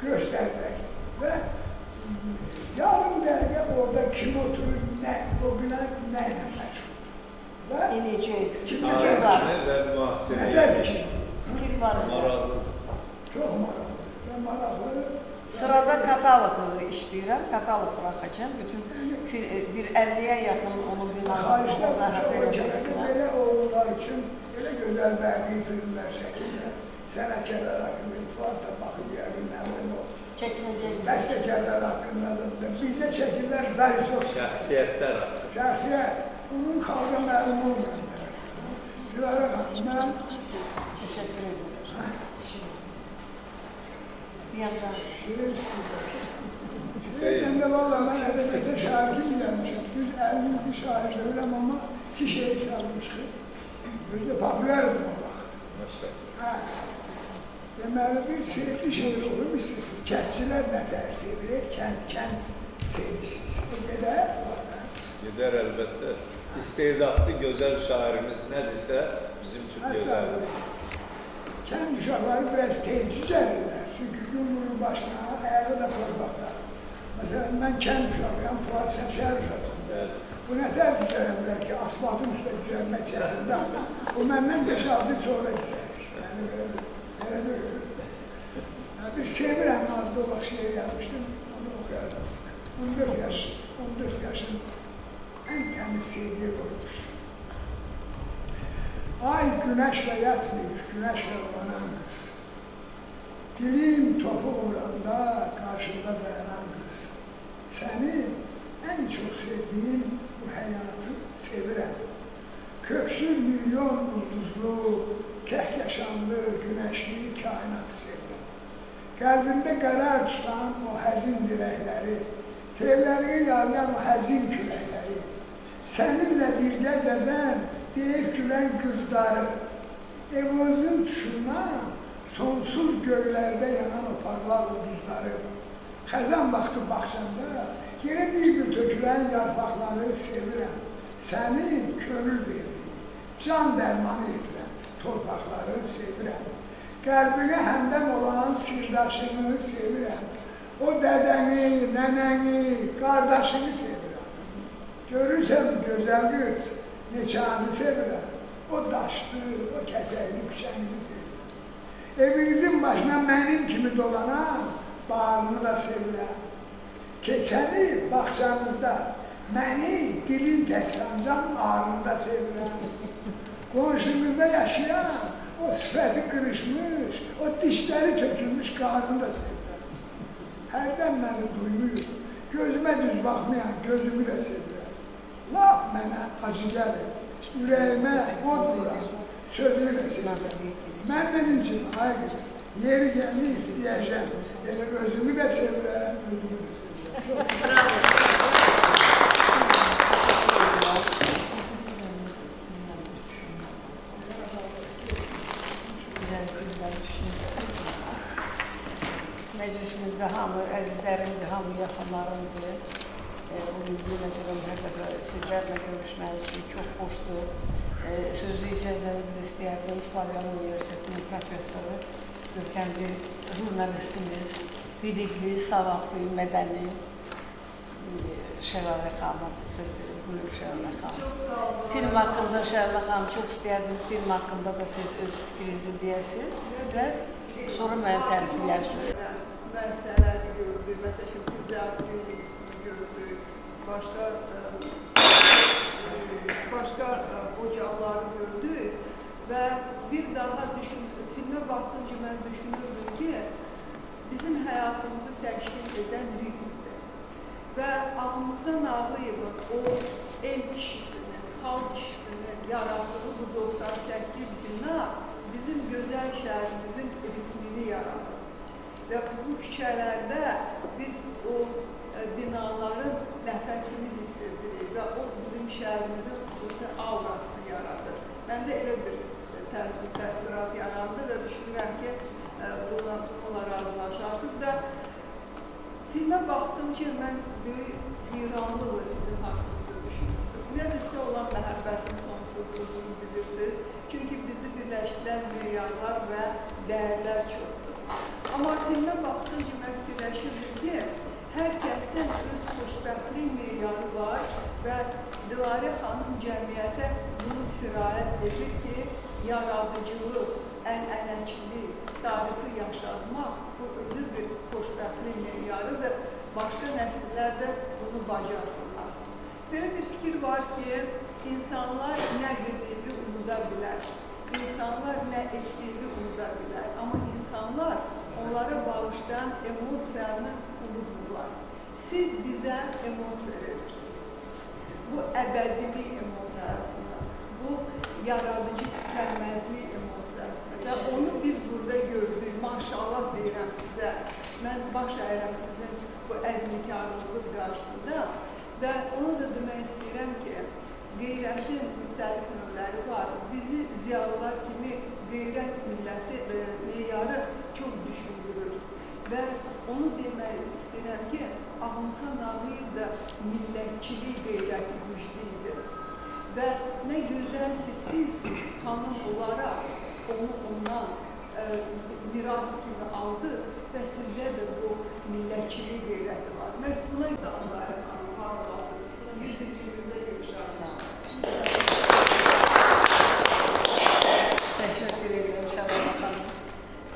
göstərmək və yarım dəqiqə orada kim oturur, o bina nə ilə məşğul. Və Tarixini və mühasirəyə maraqlı. Çox maraqlı və maraqlı. Sırada katalogu işləyirəm, kataloq buraxacağım. Bütün bir 50'ye yaxın onun binanı. Xaricdə belə oğullar üçün elə gözəl bədii filmlər çəkirlər. Sənətkarlar haqqında Fuad da baxıb yəqin nəmin o. Bəstəkarlar haqqında da bizdə çəkirlər Zarisov. Şəxsiyyətlər haqqında. Şəxsiyyət. Bunun xalqa məlum olmayanlar. Dilarə xanım, mən təşəkkür edirəm. Bir yandan. Şirin istəyirəm. Şirin də valla mən ədəbiyyata gözəl şair kimi gəlmişəm. Düz 50 ildir şair deyiləm, amma 2 şeir yazmışıq. Özü popülərdir o vaxt. Deməli, bir sevgi şeir olur, istəyirsiniz. Kəndçilər nə dər sevir, kənd sevgisiniz. Gedər? Gedər əlbəttə. İstedadlı gözəl şairimiz nədirsə bizim üçün gözəldir. Kənd uşaqları biraz teyci gəlirlər. Çünki gün bunun başına, ayağı da torpaqda. Məsələn, mən kənd uşaqıyam, Fuad sən şəhər uşaqsın. Bu nə tərk üzərəmlər ki, asfaltın üstə üzərmək çəkildə. Bu məndən 5-6 sonra üzərir. Yəni, belə deyil. Bir sevirəm, azda olaq şeir yazmışdım, onu oxuyacaq sizə. 14 yaşın ən təmiz sevgiyə qoymuş. Ay günəşlə yatmır, günəşlə olanan qız. Dilim topu vuranda qarşımda dayanan qız. Səni ən çox sevdiyim bu həyatı sevirəm. Köksür milyon ulduzlu, kəhkəşanlı, günəşli kainatı sevirəm. Qəlbimdə qərar tutan o həzin diləkləri, tellərini yarayan o həzin küləkləri, səninlə birgə gəzən, deyib gülən qızları, evozun tuşundan sonsuz göylərdə yanan o parlaq ulduzları, xəzən vaxtı baxşanda yerə bir tökülən yarpaqları sevirəm. Sənin könül verdiyin, can dərmanı edirəm, torpaqları sevirəm. Qəlbinə həmdəm olan sirdaşını sevirəm. O dədəni, nənəni, qardaşını sevirəm. Görürsən gözəl qız, neçənizi sevirəm. O daşlı, o kəsəkli küçənizi sevirəm. Evinizin başına mənim kimi dolanan bağını da sevirəm. Keçəni baxşanızda, məni dilin tək sancam ağrını da sevirəm. Qonşumuzda yaşayan, o sifəti qırışmış, o dişləri tökülmüş qarını da sevirəm. Hərdən məni duymuyur, gözümə düz baxmayan gözümü də sevirəm. Laf mənə acı gəlir, ürəyimə od vurar, sözünü də sevirəm. Məndən üçün, ay qız, yeri gəlir deyəcəm, elə özümü də sevirəm, özümü də sevirəm. Bravo. Məclisimizdə hamı, əzizlərimdir, hamı yaxınlarımdır. Bugün yenə görəm, hər dəfə sizlərlə görüşməniz üçün çox xoşdur. Sözü icazənizlə istəyərdim, Slavyan Universitetinin professoru, görkəmli jurnalistimiz, bilikli, savadlı, mədəni Şəlalə xanım söz verir. Buyurun Şəlalə xanım. Çox sağ olun. Film haqqında Şəlalə xanım çox istəyərdim, film haqqında da siz öz fikrinizi deyəsiniz və sonra mənə tərifləyirsiniz. Məsələləri gördük, məsələn, Güzəlliyi üstünü gördük, başqa ocaqları gördük və bir daha filmə baxdınca mən düşünürdüm ki, bizim həyatımızı təşkil edən ritmdir və ağımıza nağlayıb o el kişisinin, xalq kişisinin yaratdığı bu 98 bina bizim gözəl şəhərimizin ritmini yaradır. Və bu küçələrdə biz o binaların nəfəsini hiss edirik və o bizim şəhərimizin xüsusi aurasını yaradır. Məndə elə bir təəssürat yarandı və düşünürəm ki, buna razılaşarsınız və filmə baxdımca mən böyük heyranlıqla sizin haqqınızda düşünürdüm. Ümumiyyətlə sizə olan məhəbbətin sonsuzluğunu bilirsiniz. Çünki bizi birləşdirən dünyalar və dəyərlər çoxdur. Amma filmə baxdınca mən fikirləşirdim ki, hər kəsin öz xoşbəxtlik meyarı var və Dilarə xanım cəmiyyətə bunu sirayət edir ki, yaradıcılıq, ənənəçilik, tarixi yaşatmaq bu özü bir xoşbəxtlik meyarıdır. Başqa nəsillər də bunu bacarsınlar. Belə bir fikir var ki, insanlar nə qeydini unuda bilər, insanlar nə etdiyini unuda bilər, amma insanlar onlara bağışlayan emosiyanı unutmurlar. Siz bizə emosiya verirsiniz. Bu əbədilik emosiyasını, bu yaradıcı tükənməzlik emosiyasını və onu biz burada gördük. Maşallah deyirəm sizə, mən baş əyirəm sizin bu əzmikarlığınız qarşısında Və onu da demək istəyirəm ki, qeyrətin müxtəlif növləri var. Bizi ziyalılar kimi qeyrət milləti meyarı çox düşündürür. Və onu demək istəyirəm ki, Ağamsa Nağıyev da millətçilik qeyrəti güclüydür. Və nə gözəl ki, siz xanım olaraq onu ondan miras kimi aldınız və sizdə də bu millətçilik qeyrəti var. Məhz buna insanlara xanım, var olasınız. Yüzlükünüzdə görüşərsiniz. Təşəkkür edirəm Şəbaba xanım.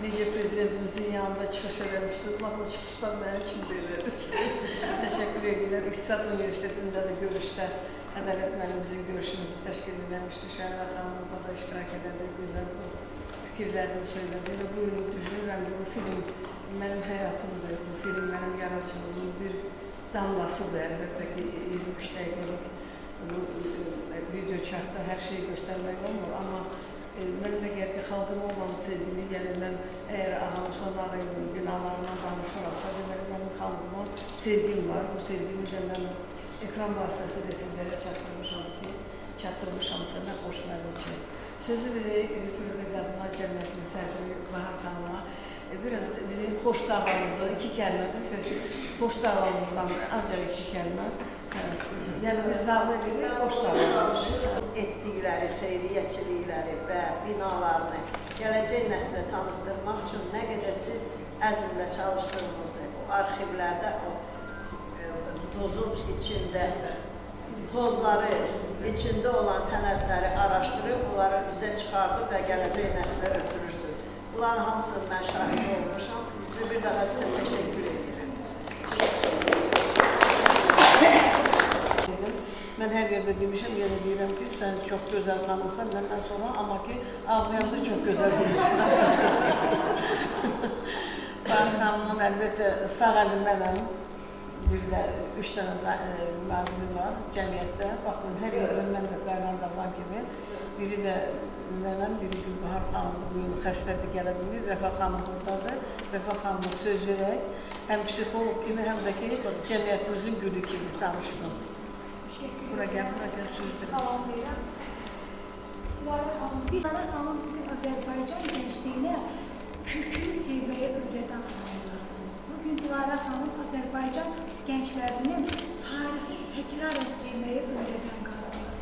Necə prezidentimizin yanında çıxış eləmişdiniz, bax o çıxışdan mənə kimi verirsiniz. Təşəkkür edirəm. İqtisad Universitetində də görüşdə Ədalət müəllimimizin görüşümüzü təşkil edilmişdi. Şəbaba xanım burada da iştirak edəndə gözəl fikirlərini söylədi. Və bu yolu düşünürəm ki, bu film mənim həyatımdır, bu film mənim yaradıcılığımın bir damlasıdır. Əlbəttə ki, 23 dəqiqəlik video çartda hər şeyi göstərmək olmur, amma mən də gəl ki, xalqıma olan sevgini, yəni mən əgər Ağamsa Nağıyevin binalarından danışıramsa, deməli mənim xalqıma sevgim var. Bu sevgimi də mən ekran vasitəsilə sizlərə çatdırmışamsa, nə xoş mənim üçün. Sözü verək, Respublika Qadınlar Cəmiyyətinin sədri Bahar xanıma biraz bizim xoş davamızda, iki kəlmədir, xoş davamızdan ancaq iki kəlmə. Yəni biz davam edirik, xoş davamız. Etdikləri xeyriyyəçilikləri və binalarını gələcək nəslə tanıtdırmaq üçün nə qədər siz əzmlə çalışdığınızı, o arxivlərdə, o tozun içində, tozları içində olan sənədləri araşdırıb, onları üzə çıxardıb və gələcək nəslə ötürürsünüz. Bunların hamısını mən şahid olmuşam və bir daha sizə təşəkkür edirəm. Mən hər yerdə demişəm, yenə deyirəm ki, sən çox gözəl tanırsan məndən sonra, amma ki, ağlayanda çox gözəl deyirsən. Bahar xanımın əlbəttə sağ əlim mənəm. Bir də 3 dənə müavini var cəmiyyətdə. Baxın, hər yerdən mən də qaynandaman kimi. Biri də mənəm, biri Gülbahar xanımdır, bu yıl xəstədir, gələ bilir. Vəfa xanım buradadır. Vəfa xanımın söz verək. Həm psixolog kimi, həm də ki, cəmiyyətimizin gülü kimi danışsın. Bura gəl, söz verin. Salamlayıram. Dilara xanım Azərbaycan gençliyinə kökünü sevməyə öyrədən xanımlardır. Bugün Dilara xanım Azərbaycan gənclərinin tarixi təkrar sevməyə öyrədən qadınlar.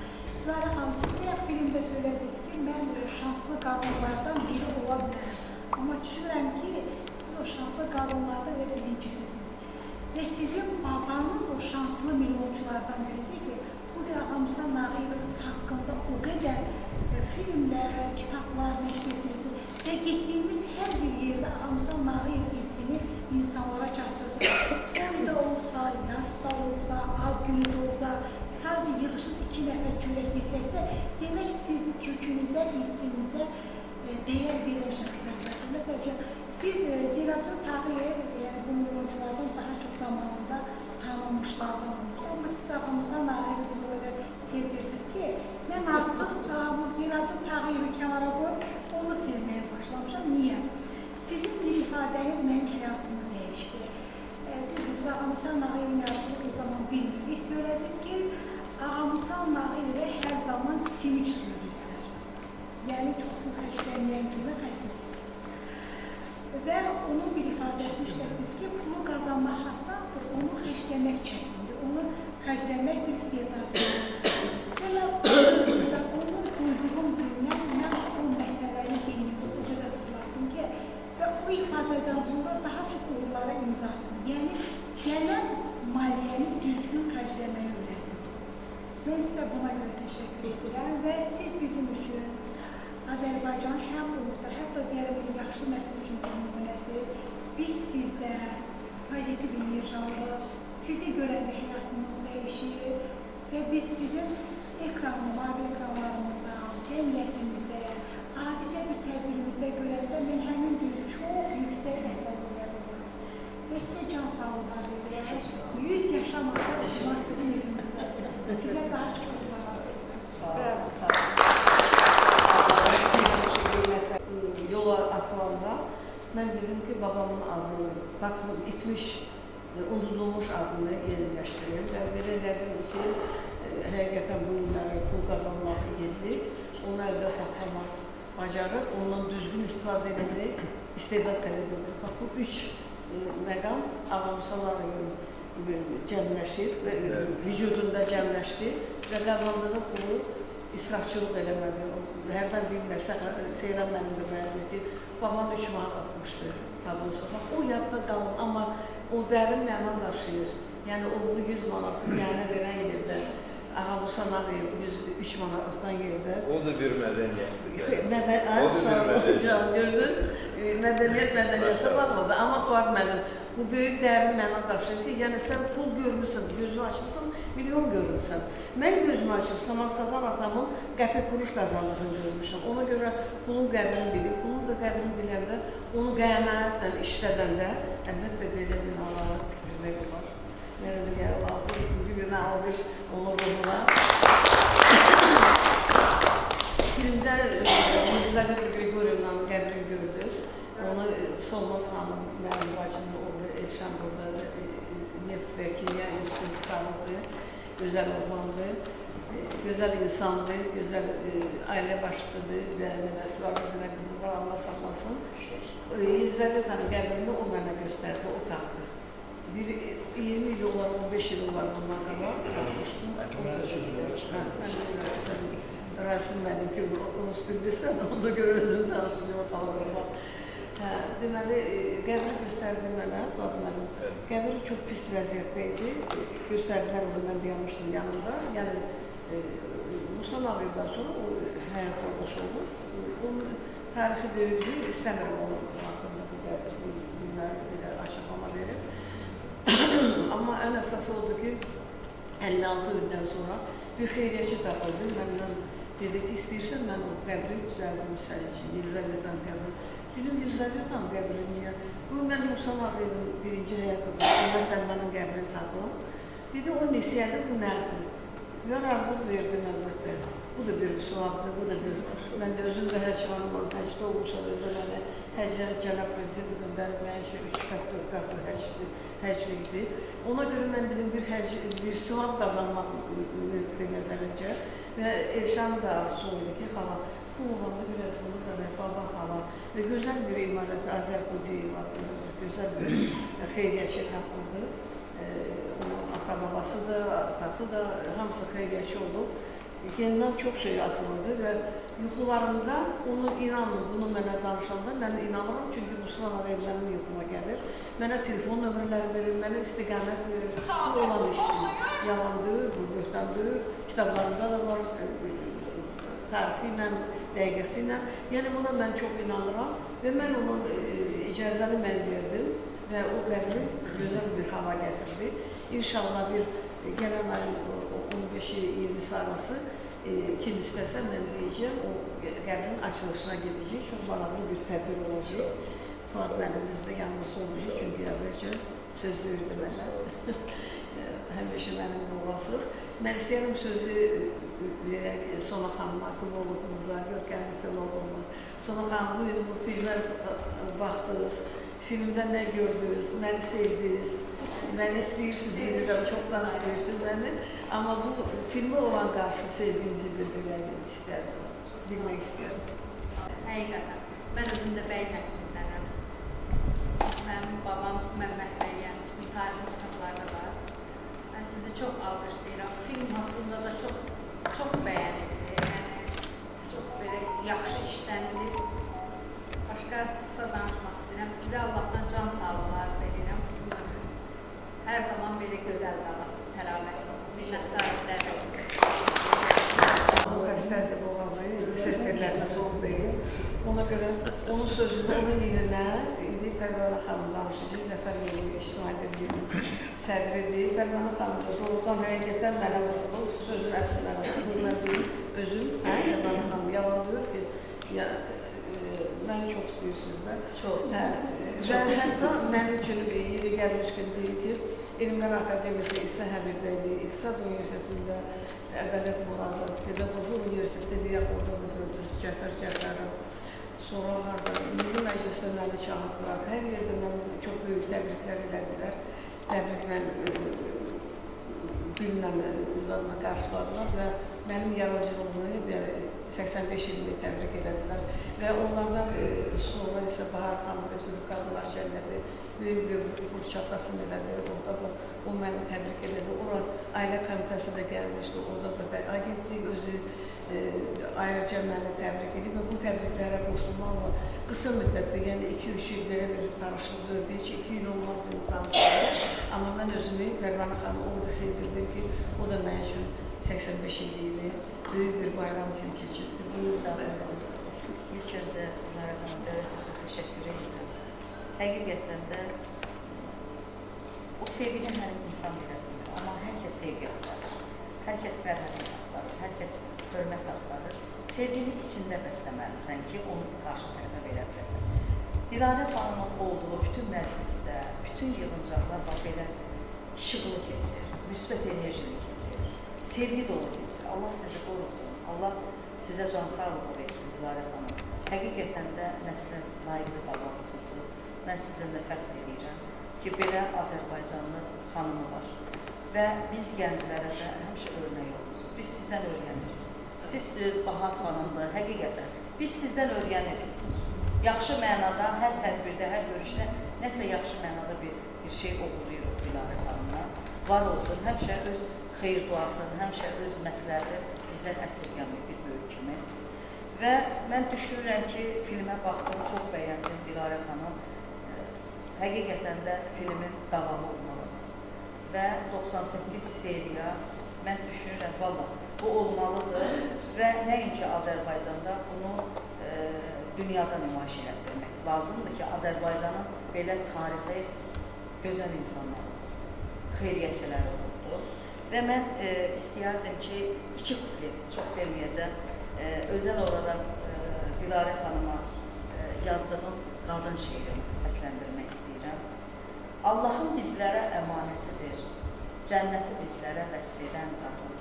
Dilara xanım, siz də filmdə söylədiniz ki, mən şanslı qadınlardan biri ola bilərəm. Amma düşünürəm ki, siz o şanslı qadınlardan və birincisisiniz. Və sizin babanız o şanslı milyonçulardan biridir ki, bu da Ağamsa Nağıyev haqqında o qədər filmlər, kitablar nəşr edirsiniz və getdiyimiz hər bir yerdə Ağamsa Nağıyev hissini insanlara çatdırsınız. Orada olsa, yasda olsa, ad günü də olsa, sadəcə yığışıb 2 nəfər çörək yesək də, demək siz kökünüzə, hissinizə dəyər verən şəxslərsiniz. Məsələn, biz Ziraatun Tağıyev, yəni bu milyonçulardan daha çox zamanında tanınmışlardan olmuş. Amma siz Ağamsa Nağıyevi bu qədər sevdirdiniz ki, mən artıq bu Ziraatun Tağıyevi kənara qoyub, onu sevməyə başlamışam. Niyə? Sizin bir ifadəniz mənim həyatımı dəyişdi. Düzdür, Ağamsa Nağıyevin yazılı o zaman bilmirik. Söylədiniz ki, Ağamsa Nağıyevə hər zaman simic söyləyirlər. Yəni, çoxlu xərclənməyən kimi xəsiz. Və onun bir ifadəsini işlədiniz ki, pulu qazanmaq asandır, onu xərcləmək çətindir, onu xərcləmək bir istedaddır. Və mən onu duyduğum gündən mən o məsələni beynimizə o qədər fırladım ki, və o ifadədən sonra daha çox uğurlara imza atdım. Yəni, gələn maliyyəni düzgün xərcləməyə öyrədim. Mən sizə buna görə təşəkkür edirəm və siz bizim üçün Azərbaycan həm orada, hətta deyərəm ki, yaşlı nəsil üçün bir nümunəsi, biz sizdə pozitiv enerjanlıq, sizi görəndə həyatımız dəyişir və biz sizin mavi ekranlarımızda, cəmiyyətimizdə, adicə bir tədbirimizdə görəndə mən həmin gün çox yüksək məhdəliyyət olurum. Və sizə can sağlıqlar istəyər, 100 yaşamaqda var sizin özünüzdə. Sizə daha çox uğurlar istəyirəm. Sağ olun. Yola atılanda mən dedim ki, babamın adını, Batman itmiş unudulmuş adını yeniləşdirir və belə elədim ki, həqiqətən bu günləri pul qazanmaq yedi, onu əldə saxlamaq bacarır, ondan düzgün istifadə edilir, istedad tələb edir. Bax, bu üç məqam Ağamusa Nağıyevin cəmləşir və vücudunda cəmləşdi və qazandığı pulu israfçılıq eləmədi. Hərdən deyilməsə, Seyran mənim də mənimdir ki, babam 3 manat atmışdı tablosu. O yadda qalın, amma o dərin məna daşıyır. Yəni, o 100 manatı mənə verən yerdə, Ağamusa Nağıyev 3 manat atan yerdə. O da bir mədəniyyətdir. Gördünüz, mədəniyyətə baxmadı, amma Fuad müəllim, bu böyük dərin məna daşıyır ki, yəni sən pul görmüsən, gözünü açırsan, milyon görürsən. Mən gözümü açıb samansatan adamın qəpik quruş qazandığını görmüşəm. Ona görə pulun qədrini bilir, pulun da qədrini biləndə, onu qənaətlə işlədəndə, əlbəttə belə binalara tikdirmək var. Nerede yer lazım, günü almış onu ruhuna. Filmdə Elizabeth Grigoriyevna'nın qəbrini gördünüz. Onu Solmaz xanım, mənim bacımda orada, Elşan burada neft və kimya institutu tanıdı, gözəl oğlandı, gözəl insandı, gözəl ailə başçısıdır, nəvəsi var, bir qızı var, Allah saxlasın. Elizabeth xanım qəbrini o mənə göstərdi, o taxtı. 20 il olar, 15 il olar bundan qabaq qalmışdım. Rasim mənim ki, onu bildirsən, onda görə özünü danışacağım, qalırmaq. Deməli, qəbri göstərdi mənə, mənim qəbri çox pis vəziyyətdə idi. Göstərdilər onu, mən dayanmışdım yanında. Yəni, Musa Nağıyevdən sonra o həyat yoldaş oldu. Onun tarixi böyüdüyü istəmirəm onun haqqında bu günləri açıqlama verir. Amma ən əsası oldu ki, 56 ildən sonra bir xeyriyyəçi tapıldı. Məndən dedi ki, istəyirsən mən o qəbri düzəldim sən üçün, Elizabeth'ın qəbri. Dedim, Elizabeth'ın qəbri niyə? Bu, mən Musa Nağıyevin birinci həyatında, mən mənim qəbrini tapılım. Dedi, o nesiyədir, bu nədir? Və razılıq verdim əlbəttə. Bu da bir sualdır, bu da bir... Mən də özüm də həcvanım var, həcdə olmuşam, özü mənə həcə cənab prezident göndərib, mən üçün 3 qat, 4 qatlı həclikdir. Ona görə mən dedim, bir sual qazanmaq mümkün nəzərincə və Elşan da arzu oldu ki, xala, bu olanda biraz bunu da baba xala və gözəl bir imarət, Azərbaycan imarət, gözəl bir xeyriyyəçi tapıldı. Onun ata-babası da, atası da, hamısı xeyriyyəçi olub. Yenidən çox şey yazılırdı və yuxularımda onu inanın, bunu mənə danışanda mən inanıram, çünki bu sınav evlərim yuxuma gəlir. Mənə telefon nömrələri verir, mənə istiqamət verir. Bu olan işdir. Yalandır, bu böhtandır, kitablarında da var, tarifi ilə, dəqiqəsi ilə. Yəni buna mən çox inanıram və mən onun icazəni mən verdim və o qəbri gözəl bir hava gətirdi. İnşallah bir gələn ayın 15-20 arası kim istəsə mən deyəcəm, o qəbrin açılışına gedəcək. Çox maraqlı bir tədbir olacaq. Fuad mənimiz də yalnız olacaq, çünki əvvəlcə söz verdi mənə. Həmişə mənimlə olasınız. Mən istəyirəm sözü verək Sona xanıma, Kuboğlu'muza, Görkəmli Filologumuz. Sona xanım, bu gün bu filmə baxdınız, filmdə nə gördünüz, məni sevdiniz, məni istəyirsiniz, bilirəm, çoxdan istəyirsiniz məni. Amma bu filmə olan qarşı sevginizi bildirmək istəyirəm. Həqiqətən, mən özüm də bəy nəslindənəm. Mənim babam Məmməd Bəyyən bütün tarixi kitablarda var. Mən sizi çox alqışlayıram. Film haqqında da çox bəyənildi. Yəni, çox belə yaxşı işlənilib. Başqa qısa danışmaq istəyirəm. Sizə Allahdan can sağlığı arz edirəm. Hər zaman belə gözəl qalasınız, təravət. Minnətdarım dəvət. O xəstədir boğazı, ses tellərində soğuk deyil. Ona görə onun sözünü, onun yerinə indi Pərvanə xanım danışacaq. Zəfər Yeni İctimai Birliyinin sədridir. Pərvanə xanım da doğrudan həqiqətən mənə vurdu. Sözün əsli mənə vurdu. Mən deyim, özüm, Pərvanə xanım yalan diyor ki, məni çox istəyirsiniz də. Çox. Və hətta mənim üçün yeri gəlmişkən deyir ki, Elmlər Akademiyası İsa Həbib bəyli, İqtisad Universitetində Əbələt Muradlı, Pedagojik Universitetdə bir orada da gördünüz, Cəfər Cəfərov. Sonra harada, Milli Məclisdə məni çağırdılar. Hər yerdə mənə çox böyük təbriklər elədilər. təbriklə güllə zadına qarşıladılar və mənim yaradıcılığımı 85 ilini təbrik edədilər. Və onlardan sonra isə Bahar xanım Respublikadılar Cənnəti böyük bir kurs çapasını elədi. Orada da o məni təbrik edildi. Ora ailə komitəsi də gəlmişdi. Orada da agentlik özü ayrıca məni təbrik edib və bu təbriklərə qoşulmaqla qısa müddətdə, yəni 2-3 il belə bir tanışlıq dördü, heç 2 il olmaz bunu tanışlıq. Amma mən özümü Pərvanə xanım orada sevdirdim ki, o da mənim üçün 85 illiyini böyük bir bayram kimi keçirdi. İlk öncə Lara xanım özü təşəkkür edirəm. Həqiqətən də o sevgini hər insan bilə bilir, amma hər kəs sevgi axtarır, hər kəs mərhəmət axtarır, hər kəs hörmət axtarır. Sevgini içində bəsləməlisən ki, onu qarşı tərəfə verə biləsən. Dilarə xanımın olduğu bütün məclisdə, bütün yığıncaqlar belə işıqlı keçir, müsbət enerjili keçir, sevgi dolu keçir. Allah sizi qorusun, Allah sizə can sağlığı versin Dilarə xanım. Həqiqətən də nəslə layiqli davranırsınız. Mən sizinlə fəxr edirəm ki, belə Azərbaycanlı xanımı var və biz gənclərə də həmişə örnək olursunuz. Biz sizdən öyrənirik. Sizsiniz, Bahar xanımdır, həqiqətən. Biz sizdən öyrənirik. Yaxşı mənada, hər tədbirdə, hər görüşdə nəsə yaxşı mənada bir şey uğurlayırıq Dilarə xanımla. Var olsun, həmişə öz xeyir duasını, həmişə öz məsləhəti bizdən əsirgəmir bir böyük kimi. Və mən düşünürəm ki, filmə baxdım, çox bəyəndim Dilarə xanım. Həqiqətən də filmin davamı olmalıdır. Və 98 seriya, mən düşünürəm, valla, bu olmalıdır və nəinki Azərbaycanda bunu dünyada nümayiş etdirmək lazımdır ki, Azərbaycanın belə tarixi gözəl insanları, xeyriyyətçiləri olubdur. Və mən istəyərdim ki, 2 kuplet, çox deməyəcəm, özəl olaraq Dilarə xanıma yazdığım qadın şeirini səsləndirmək istəyirəm. Allahın bizlərə əmanətidir, cənnəti bizlərə vəsf edən qadın.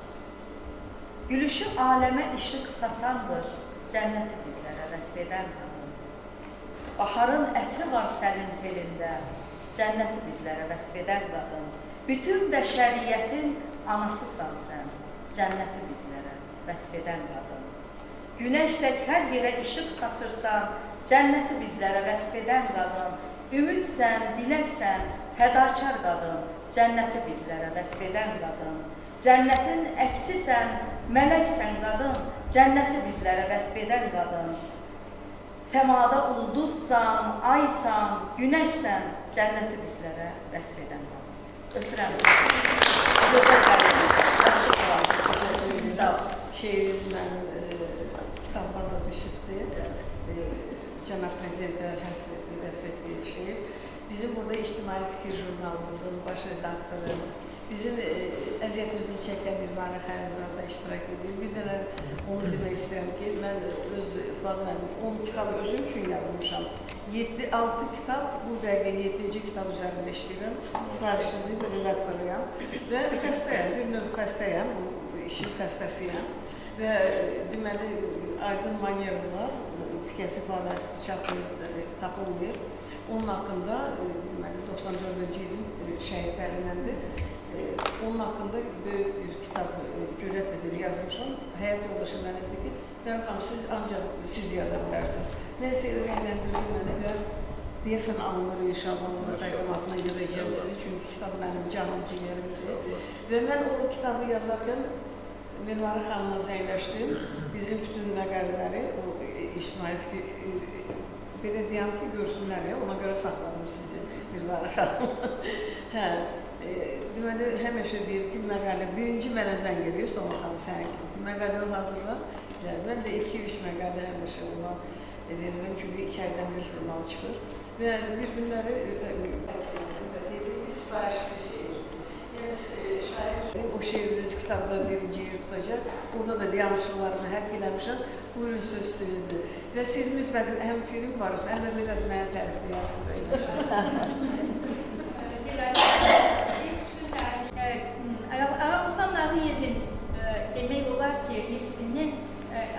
Gülüşü aləmə işıq saçandır, cənnəti bizlərə vəsf edən qadın. Baharın ətri var sənin telində, cənnəti bizlərə vəsf edən qadın. Bütün bəşəriyyətin anasısan sən, cənnəti bizlərə vəsf edən qadın. Günəş tək hər yerə işıq saçırsan, cənnəti bizlərə vəsf edən qadın. Ümidsən, diləksən, fədakar qadın, cənnəti bizlərə vəsf edən qadın. Cənnətin əksisən, mələksən qadın, cənnəti bizlərə vəsf edən qadın. Səmada ulduzsan, aysan, günəşsən, cənnəti bizlərə vəsf edən qadın. Öpürəm sizi. Gözəl qadın. Yaxşı qılarsınız. Sağ olun. Şeirimiz mənim kitablarda düşübdür. Cənab Prezidentə vəsf etdiyi şeir. Bizim burada İctimai Fikir jurnalımızın baş redaktoru, bizim əziyyətimizi çəkən bir Mari Xəlizada iştirak edir. Bir dənə onu demək istəyirəm ki, mən öz ifadələrimi 10 kitabı özüm üçün yazmışam. 6 kitab, bu dəqiqə 7-ci kitab üzərində işləyirəm. Sifarişli bir redaktoruyam və xəstəyəm, bir növ xəstəyəm, işin xəstəsiyəm. Və deməli, aydın manyerim var, fikirsi ifadəsi tapılmır. Onun haqqında, deməli, 94-cü ilin şəhidlərindəndir. Onun haqqında böyük bir kitab cürət edir, yazmışam. Həyat yoldaşı mənə dedi ki, Dəyər xanım, siz ancaq siz yaza bilərsiniz. Nəysə, öyrənləndirdi mənə və deyəsən alınır inşallah, onu təqdimatına yığacağım sizi, çünki kitab mənim canım ciğərimdir. Və mən o kitabı yazarkən Mirvari xanımla zəyləşdim, bizim bütün məqalələri, o ictimai belə deyəm ki, görsünlər ya, ona görə saxladım sizi, Mirvari xanım. Deməli, həmişə deyir ki, məqalə, birinci mənə zəng edir, sonra xanım sənə ki, məqalə hazırla. Mən də 2-3 məqalə həmişə ona verirəm, çünki 2 aydan bir jurnal çıxır. Və bir günləri bir sifarişli şeir. Yəni, şair o şeiriniz kitabda birinci yer tutacaq. Orada da yanlışlıqlarını həkk eləmişəm. Buyurun, söz sizindir. Və siz mütləq həm film varsa, həm də biraz mənə tərifləyirsiniz. Ağamısam Nağıyevin demək olar ki, irsini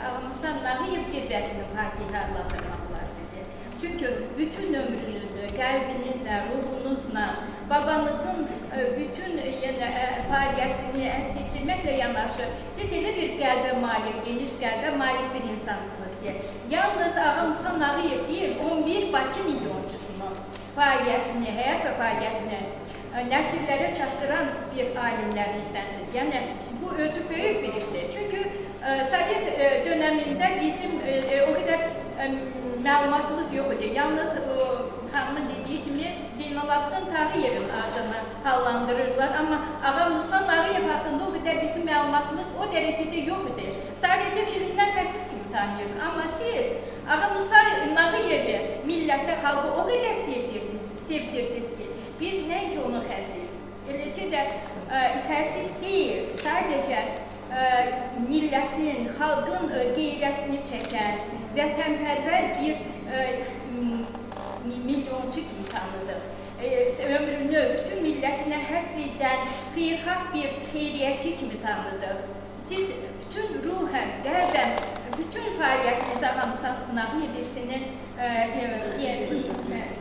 Ağamısam Nağıyev zirvəsinin partiyi adlandırmaq sizi. Çünki bütün ömrünüzü qəlbinizlə, ruhunuzla, babamızın bütün yəni, fəaliyyətini əks etdirməklə yanaşı, siz elə bir qəlbə malik, geniş qəlbə malik bir insansınız ki, yalnız Ağa Musa Nağıyev deyil, 11 Bakı milyonçusunun fəaliyyətini, həyat və fəaliyyətini nəsillərə çatdıran bir alimlərinizdənsiniz. Yəni, bu özü böyük bir işdir. Çünki Sovet dönəmində bizim o qədər məlumatımız yox idi. Yalnız xanımın dediyi kimi Zeynalabdin Tağıyevin adını hallandırırlar. Amma Ağa Musa Nağıyev haqqında o qədər bizim məlumatımız o dərəcədə yox idi. Sadəcə filmdən fəsiz kimi tanıyırıq. Amma siz Ağa Musa Nağıyevi millətə, xalqı o qədər sevdirdiniz ki, biz nəinki onun xəsiz, eləcə də xəsiz deyil, sadəcə millətin, xalqın qeyrətini çəkən, vətənpərvər bir milyonçu kimi tanıdıq. Ömrünü bütün millətinə həsr edən xeyirxah bir xeyriyyəçi kimi tanıdıq. Siz bütün ruhən, qəlbən, bütün fəaliyyətiniz Ağa Musa Nağıyevin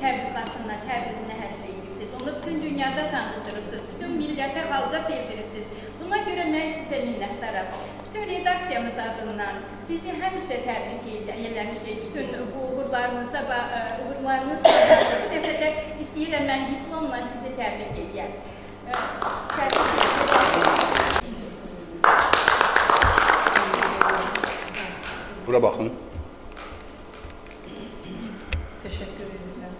təbliğatına, təbliğinə həsr edirsiniz. Onu bütün dünyada tanıdırırsınız, bütün millətə, xalqa sevdirirsiniz. Buna görə mən sizə minnətdaram. Bütün redaksiyamız adından sizi həmişə təbrik eləmişik. Bütün bu uğurlarınızla bu dəfə də istəyirəm mən diplomla sizi təbrik edəyəm. Bura baxın. Teşekkür ederim.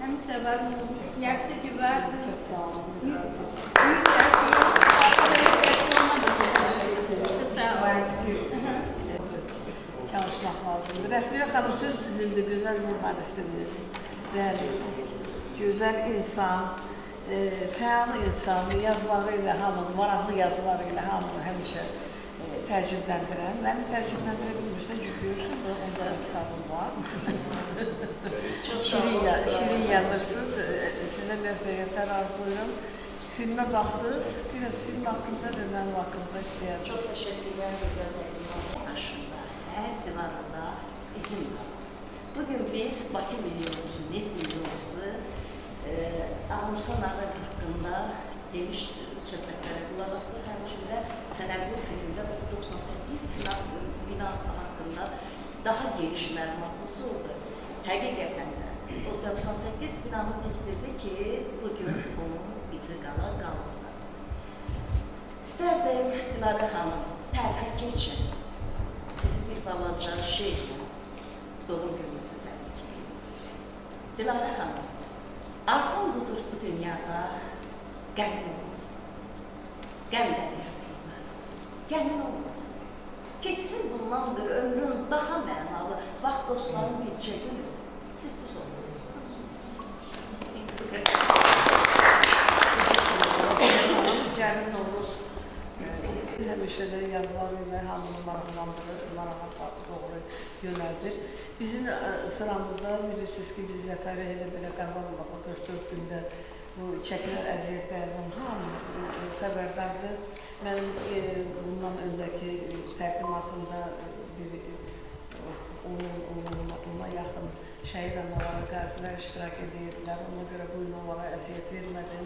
Həmişə var, yaxşı ki varsınız. Çalışmaq lazımdır. Rəsmiyə xanım, söz sizindir, gözəl jurnalistiniz, değerli, gözəl insan, fəal insan, yazıları ilə hamını, maraqlı yazıları ilə hamını həmişə təəccübləndirən. Məni təəccübləndirə bilmirsən, görürsən, onda kitabım var. Şirin yazırsınız, sizə məvfəyyətlər arzulayıram. Filmə baxdınız, biraz film haqqında və mənim haqqında istəyərdim. Çox təşəkkürlər, gözəl aşında, hər dinarında izin var. Bugün biz Bakı milyonumuzu, net milyonumuzu Ağa Musa Nağıyev haqqında geniş söhbətlərə qulaq asdıq. Həmçində sənədli filmdə 98 bina haqqında daha geniş məlumatımız oldu. Həqiqətən də o 98 binanı dikdirdi ki, bugün onun izi qalır. İstərdim Dilarə xanım, tərifə keçin. Sizi bir balaca şeylə doğum gününüzü təbrik edin. Dilarə xanım, arzum budur bu dünyada qəmin olmasın. Qəm dəryasında qəmin olmasın. Keçsin bundan bir ömrün daha mənalı, vaxt dostların bircə günü sizsiz olmasın. Cəmin olur. Həmişə də yazıları ilə hamını maraqlandırır, marağa doğru yönəldir. Bizim sıramızda bilirsiniz ki, biz Zəfəri elə belə Qarabağla 44 gündə bu çəkilər əziyyətlərdən hamı xəbərdardır. Mənim bundan öncəki təqdimatımda ona yaxın şəhid anaları, qazilər iştirak edirlər. Ona görə bu gün onlara əziyyət vermədim.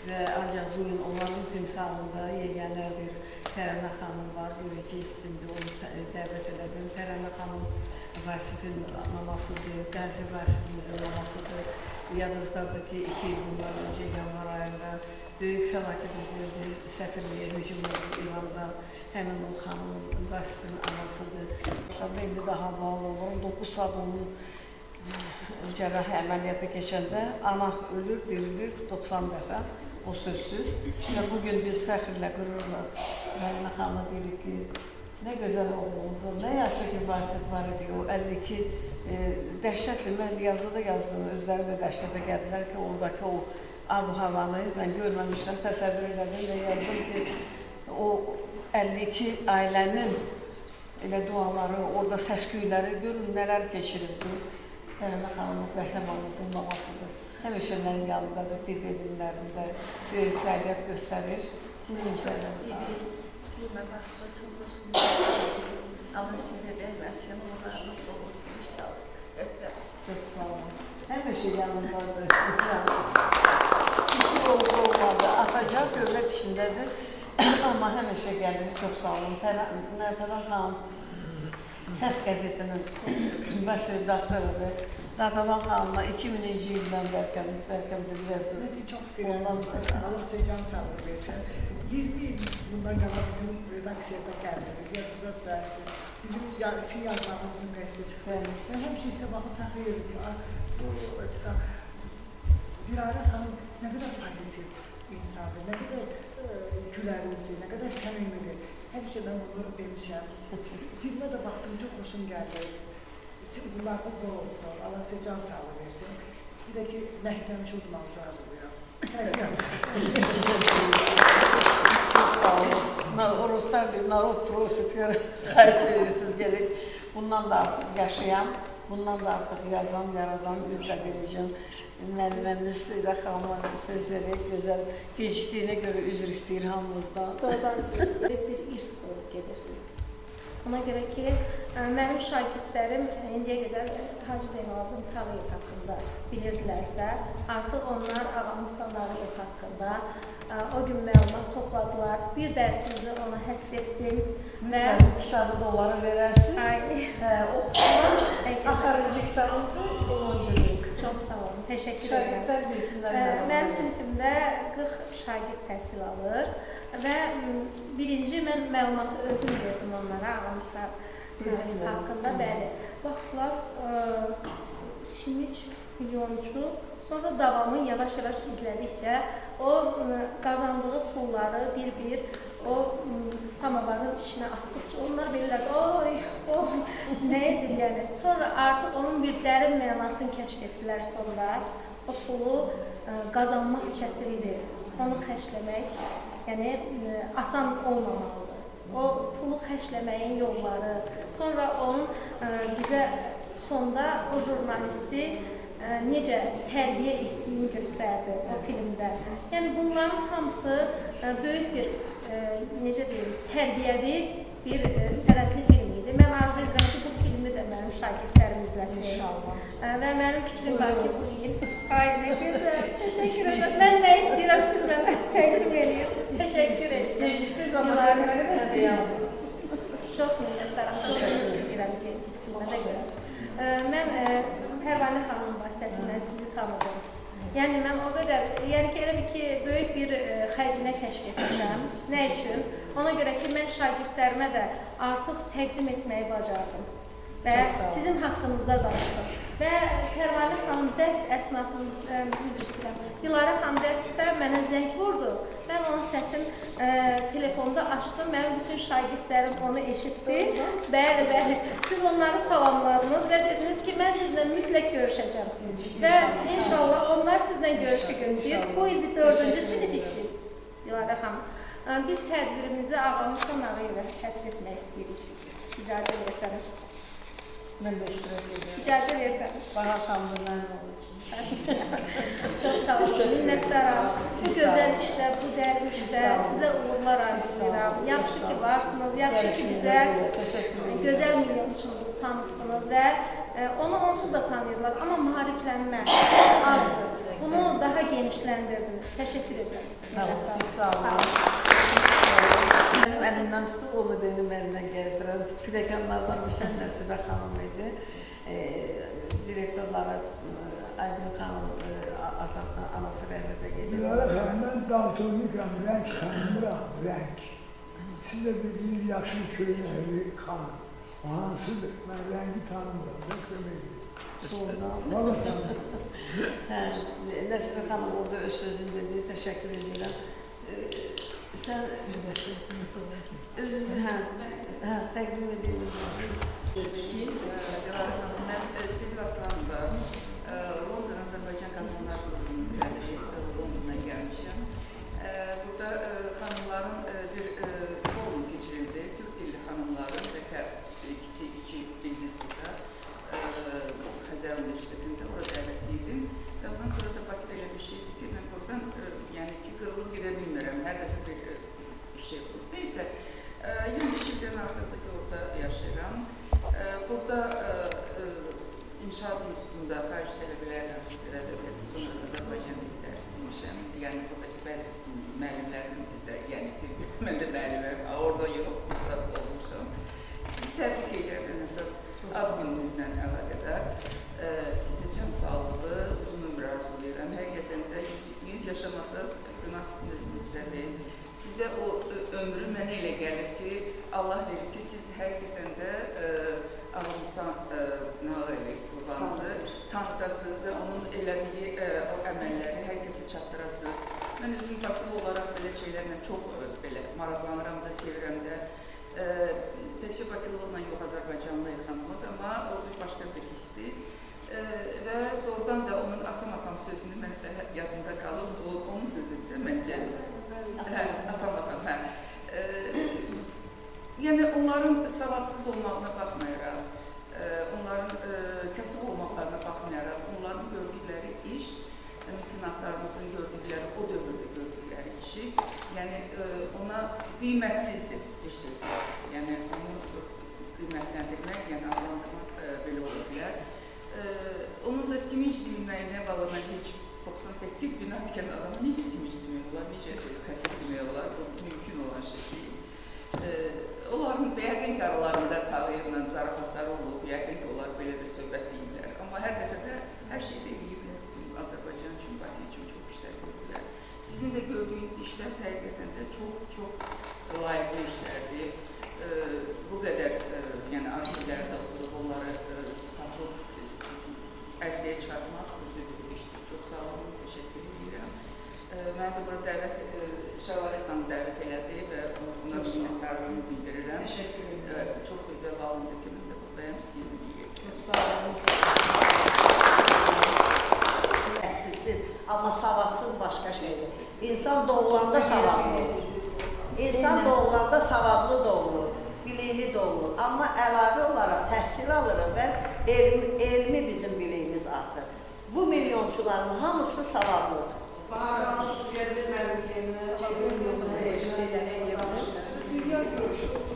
Və ancaq bu gün onların timsalında yeganə bir Tərənə xanım var, görücü isimli, onu dəvət elədim. Tərənə xanım Vasifin mamasıdır, Qəzi Vasifimizin mamasıdır. Yadınızdadır ki, 2 il bundan öncə yanvar ayında böyük fəlakət üzürdü, səfirliyə hücum oldu İranda. Həmin o xanım Vasifin anasıdır. İndi daha bağlı olur, 9 saat onun cərrahi əməliyyata keçəndə ana ölür, dirilir 90 dəfə. O sözsüz. Və bugün biz fəxrlə, qürurla Rəna xanımı deyirik ki, nə gözəl oğlumuzun, nə yaxşı ki, Vasif var idi. O 52 dəhşətli, mən yazıda yazdım, özləri də dəhşətə gəldilər ki, oradakı o ab-havanı mən görməmişəm, təsəvvür elədim və yazdım ki, o 52 ailənin elə duaları, orada səsküyləri görün, nələr keçirirdi. Rəna xanımın qəhrəmanımızın babasıdır. Həmişə mənim yanımdadır, bir bölümlərində böyük fəaliyyət göstərir. Sizin işləriniz. Filmə baxdı, çox olsun. Allah sizə verməsin, uğurlarınız olsun inşallah. həmişə yanındadır. İşi olmadı, atacaq, dövlət işindədir. Amma həmişə gəlir, çox sağ olun. Nərtəvan xanım, Səs qəzetinin məsuliyyətdarıdır. Nərtəvan xanımla 2000-ci ildən bəlkə biraz... Çox istəyirəm, Allah can sağlığı versin. 20 il bundan qabaq bizim redaksiyada gəldiniz, yazıda dərsi. Bizim sizin yazmağımızın qəsdi çıxdı. Və həmişə isə baxıb təxir edirəm. Dilarə xanım nə qədər pozitiv insandır, nə qədər gülərüzdür, nə qədər səmimidir. Həmişə mən bunu demişəm. Filmə də baxdığımca xoşum gəldi. Bunlarınız da olsun, Allah sizə can sağlığı versin. Bir də ki, məhkəmiş udmamızı arzulayıram. Ruslar deyir, narod prosit xahiş verirsiniz, gelin. Bundan da artıq yaşayan, bundan da artıq yazan, yaradan üzrə verəcəm. Müəllimimiz ilə xanıma söz verək, gözəl gecikdiyinə görə üzr istəyir hamımızdan. Doğrudan üzr istəyir, bir irs olub gedirsiniz. Ona görə ki, mənim şagirdlərim indiyə qədər Hacı Zeynalabdin Tağıyev haqqında bilirdilərsə, artıq onlar Ağa Musa Nağıyev haqqında o gün məlumat topladılar. Bir dərsimizi ona həsr etdim və... Kitabı da onlara verərsiniz. Oxusunlar, axarıncı kitabın 10-cu il. Çox sağ olun, təşəkkür edirəm. Şagirdlər bilsinlər. Mənim sinifimdə 40 şagird təhsil alır və birinci mən məlumatı özüm verdim onlara, Ağa Musa haqqında. Bəli, baxdılar, Simic, milyoncu, sonra davamı yavaş-yavaş izlədikcə o qazandığı pulları bir-bir o samavarın içinə atdıqca onlar bilirlər, oy, nə edir yəni. Sonra artıq onun bir dərin mənasını kəşf etdilər sonra. O pulu qazanmaq çətindir, onu xərcləmək, yəni asan olmamalıdır. O pulu xərcləməyin yolları, sonra onun bizə sonda o jurnalisti necə tərbiyə etdiyini göstərdi o filmdə. Yəni bunların hamısı böyük bir, necə deyim, tərbiyəvi bir sənətli film idi. Mən arzu edirəm ki, bu filmi də mənim şagirdlərim izləsin. Və mənim fikrim var ki, bu il, ay nə gözəl, təşəkkür edirəm. Mən nə istəyirəm, siz mənə təqdim edirsiniz. Təşəkkür edirəm. Çox minnətdaram, çox istəyirəm gecik filmə də görə. Mən Pərvanə xanımın vasitəsindən sizi tanıdım. Yəni, mən o qədər, yəni ki, elə bir ki, böyük bir xəzinə kəşf etmişəm. Nə üçün? Ona görə ki, mən şagirdlərimə də artıq təqdim etməyi bacardım və sizin haqqınızda danışdım. Və Pərvanə xanım dərs əsnasında, üzr istəyirəm, Dilarə xanım dərsdə mənə zəng vurdu. Mən onun səsini telefonda açdım, mənim bütün şagirdlərim onu eşitdi. Bəli, bəli, siz onları salamladınız və dediniz ki, mən sizlə mütləq görüşəcəm. Və inşallah onlar sizlə görüşü gözləyir. Bu il 4-cü sinif ikiniz, Dilarə xanım. Biz tədbirimizi Ağa Musa Nağıyevə həsr etmək istəyirik. İcazə versəniz. Mən də iştirak edirəm. İcazə versəniz. Bana xanımda mən olacaq. Çox sağ olun, minnətdaram. Bu gözəl işdə, bu dərin işdə sizə uğurlar arzulayıram. Yaxşı ki varsınız, yaxşı ki bizə gözəl milyonçuluq tanıtdınız və onu onsuz da tanıyırlar, amma maariflənmə azdır. Bunu daha genişləndirdiniz. Təşəkkür edirəm sizə. Sağ olun. Mənim əlimdən tutub, onu benim əlimdən gəzdirən piləkanlardan düşən Nəsibə xanım idi. Direktorlara Aygün xanım, Atatla anası rəhmətə gedir. Dilarə xanım, mən daltonikam, rəng tanımıram, rəng. Siz də bildiyiniz yaşlı köynəkli xanım. Hansıdır? Mən rəngi tanımıram, çox demək. Valla tanımıram. Nəsibə xanım orada öz sözünü dedi, təşəkkür edirəm. Sən özünüzü təqdim ediniz. Mən Sevil Aslan'da London Azərbaycan Qadınlar Qrupunun üzərində Londondan gəlmişəm. Burada xanımların bir forum keçirildi. Türk dilli xanımların və ikisi, üçü dilimiz burada Xəzər Universitetində orada dəvətliydim. Və ondan sonra da Bakıda elə bir şeydir ki, mən buradan qırılıb gedə bilmirəm. Hər dəfə bir şey olur. Neysə, 22 ildən artıqdır ki, orada yaşayıram. Burada İnşaat İnstitutunda xarici tələbələrlə sizə o ömrü mənə elə gəlir ki, Allah verir ki, siz həqiqətən də Ağamsan babanızı tanıdasınız və onun elədiyi o əməlləri hər kəsə çatdırasınız. Mən özüm faklı olaraq belə şeylərlə çox belə maraqlanıram da, sevirəm də. Təkcə Bakılıqla yox, Azərbaycanlı xanımız, amma o bir başqa bir hisdir. Və doğrudan da onun atam sözünü mən də yadımda qalıb, onun sözüdür məncə. Atam, yəni onların savadsız olmağına baxmayaraq, onların kasıb olmaqlarına baxmayaraq, onların gördükləri iş, mecenatlarımızın gördükləri, o dövrdə gördükləri işi, yəni ona qiymətsizdir bir sözdür. Yəni onu qiymətləndirmək, yəni adlandırmaq belə ola bilər. Onun da siminç deyilməyinə bağlı mən heç 98 bina tikən adamı necə siminç demək olar, necə xəsib demək olar, bu mümkün olan şey deyil. Onların yəqin ki, aralarında tağıyla zarafatları olub, yəqin ki, onlar belə bir söhbət deyirlər. Amma hər dəfə də hər şey deyirlər, bütün Azərbaycan üçün, Bakı üçün çox işlər görürlər. Sizin də gördüyünüz işlər həqiqətən də çox layiqli işlərdir. Bu qədər arşivlərdə oturub, onları tapıb ərsəyə çıxartmaq özü bir işdir. Çox sağ olun, təşəkkür edirəm. Mən də burada Şəvalet xanım dəvət elədi və ona minnətdarlığımı bildirirəm. Təşəkkür edirəm. Çox gözəl alındı ki, mən də buradayım, sizin deyək. Çox sağ olun. Əsilsiz, amma savadsız başqa şeydir. İnsan doğulanda savadlı olur. İnsan doğulanda savadlı doğulur, bilikli doğulur. Amma əlavə olaraq təhsil alırıq və elmi bizim biliyimiz artır. Bu milyonçuların hamısı savadlıdır. Bağırmanı su geldi mənim yerimə, çəkilmiyonu eşitlərini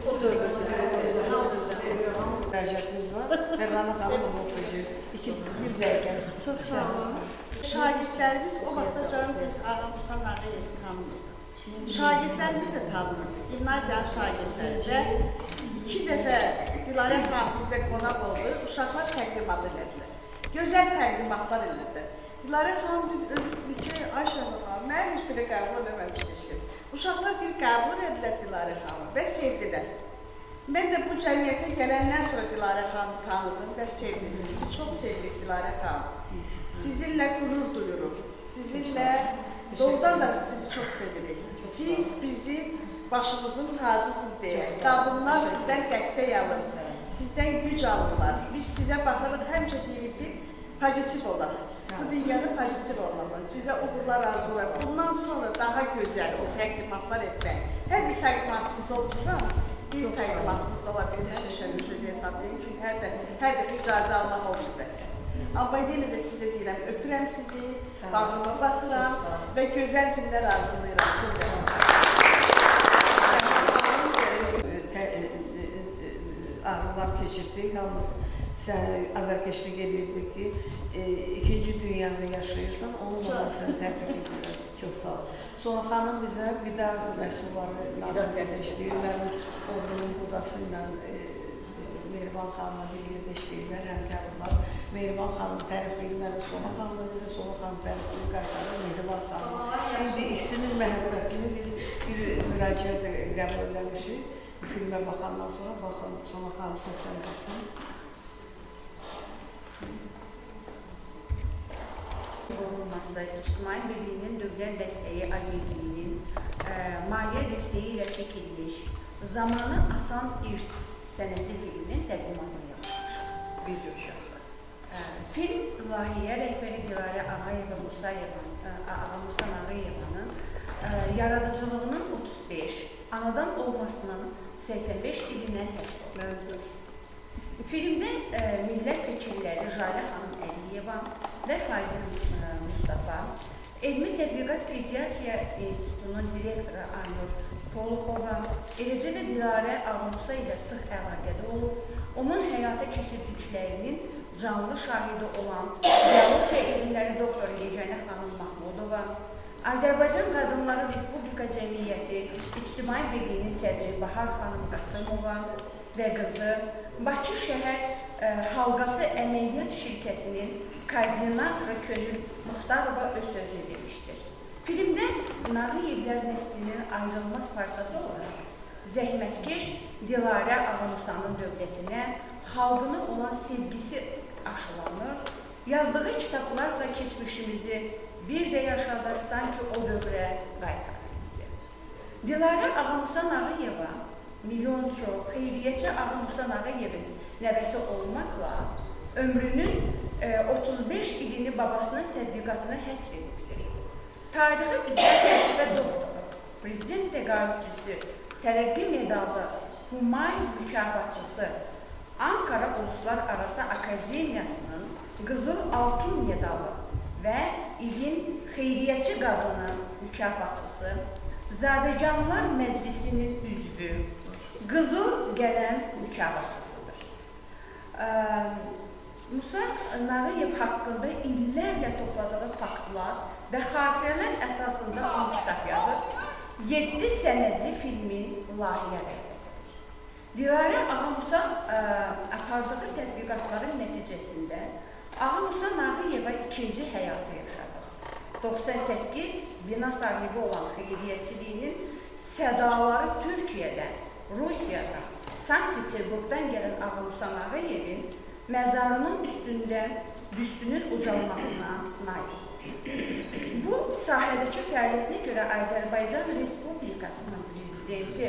o dövrdə hamımız seviyor, hamımız rəcətimiz var. Fərqanə xanım oxuyucu, bir dəqiqə. Çox sağ olun. Şagirdlərimiz o vaxtda canım biz Ağamusan Ağayev tanımırdı. Şagirdlərimiz də tanımırdı. Gimnaziyanın şagirdləri və 2 dəfə Dilarə xanım bizdə qonaq oldu, uşaqlar təqdimat elədilər. Gözəl təqdimatlar elədilər. Dilarə xanım özü ki, Ayşə xanım, mən heç biri qəbul edəməmişdim. Uşaqlar bir qəbul edilər Dilarə xanım və sevdilər. Mən də bu cəmiyyətə gələndən sonra Dilarə xanım tanıdım və sevdim. Sizi çox sevdik Dilarə xanım. Sizinlə qürur duyuruq. Sizinlə doğrudan da sizi çox sevirik. Siz bizim başımızın tacısınız deyək. Qadınlar sizdən dəstək alır, sizdən güc alırlar. Biz sizə baxırıq, həmişə deyirik ki, pozitiv olaq. Bu dünyada pozitiv olmalı. Sizə uğurlar arzular. Bundan sonra daha gözəl o təqdimatlar etmək. Hər bir təqdimatınızda otururam, bir təqdimatınızda ola bilir. Həmişə müzədə hesablayın. Çünki hər dəfə icazə almaq olmur bəsə. Amma yenə də sizə deyirəm, öpürəm sizi, bağrıma basıram və gözəl günlər arzulayıram. Ağrılar keçirdik, yalnız sən azarkeşlik edirdik ki, 2-ci dünyada yaşayırsan, onunla səni təbrik edirəm. Çox sağ ol. Sonra xanım bizə qida məhsulları nazirlikdə işləyirlər, ordunun budası ilə Mehriban xanımla bir yerdə işləyirlər, həmkarlar. Mehriban xanım tərifləyirlər, Sona xanımla Sona xanım tərifləyir, qaytarır Mehriban xanım. Biz ikisinin məhəbbətini biz bir müraciət qəbul eləmişik. Filmə baxandan sonra, baxın, Sona xanım səsləndirsin. Olması, İctimai Birliyinin Dövlət Dəstəyi Agentliyinin maliyyə dəstəyi ilə çəkilmiş Zamanı Asan İrs sənədli filminin təqdimatını yapmışdır. Video şahı. Film layihəyə rəhbəri Dilarə Ağayeva Musa Ağayevanın yaradıcılığının 35, anadan olmasının 85 ilindən həsr. Filmdə millət vəkilləri Jalə xanım Əliyeva və Fazil Mustafa, Elmi Tədqiqat Pediatriya İnstitutunun direktoru Aynur Poluxova, eləcə də Dilarə Ağamusa ilə sıx əlaqədə olub, onun həyata keçirdiklərinin canlı şahidi olan Biologiya elmləri doktoru Yeganə xanım Mahmudova, Azərbaycan Qadınları Respublika Cəmiyyəti İctimai Birliyinin sədri Bahar xanım Qasımova və qızı Bakı şəhər Halqası Əməliyyat Şirkətinin koordinatoru Könül Muxtarova öz sözünü demişdir. Filmdə Nağıyevlər nəslinin ayrılmaz parçası olaraq zəhmətkeş Dilarə Ağamusanın dövlətinə, xalqına olan sevgisi aşılanır, yazdığı kitablarla keçmişimizi bir də yaşadır, sanki o dövrə qaytarır bizi. Dilarə Ağamusan Nağıyeva, milyonçu, xeyriyyətçi Ağamusan Nağıyevin nəvəsi olmaqla ömrünün 35 ilini babasının tədqiqatına həsr edibdir. Tarixi üzrə təcrübə doktoru, prezident təqaüdçüsü, tərəqqi medallı, Humay mükafatçısı, Ankara Uluslararası Akademiyasının Qızıl Altun medalı və ilin xeyriyyətçi qadını mükafatçısı, Zadəganlar Məclisinin üzvü, Qızıl Qələm mükafatçısıdır. Musa Nağıyev haqqında illərlə topladığı faktlar və xatirələr əsasında 10 kitab yazıb, 7 sənədli filmin layihə rəhbəridir. Dilarə Ağamusan apardığı tədqiqatların nəticəsində Ağamusan Nağıyeva ikinci həyatı yaşadı. 98 bina sahibi olan xeyriyyətçiliyinin sədaları Türkiyədən, Rusiyadan, Sankt-Peterburqdan gələn Ağamusan Nağıyevin məzarının üstündə büstünün ucalmasına nail. Bu sahədəki fəaliyyətinə görə Azərbaycan Respublikasının prezidenti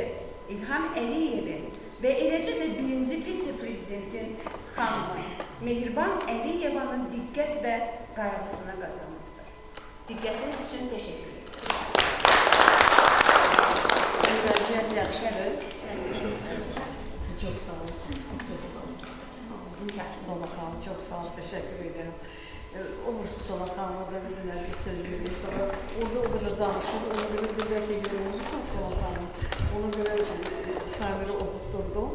İlham Əliyevin və eləcə də birinci vitse-prezidentin xanımı Mehriban Əliyevanın diqqət və qayğısına qazanmışdır. Diqqətiniz üçün təşəkkür ederim. Vəziyyət yaxşıdır. Çox sağ olun. Sola xanım, çox sağ olun, təşəkkür edirəm. Olursa Sola xanıma da bir söz verir, sonra orada o qədər danışır, ona görə bir bəlkə görünürsən Sola xanım. Ona görə Samiri oxutdurdum.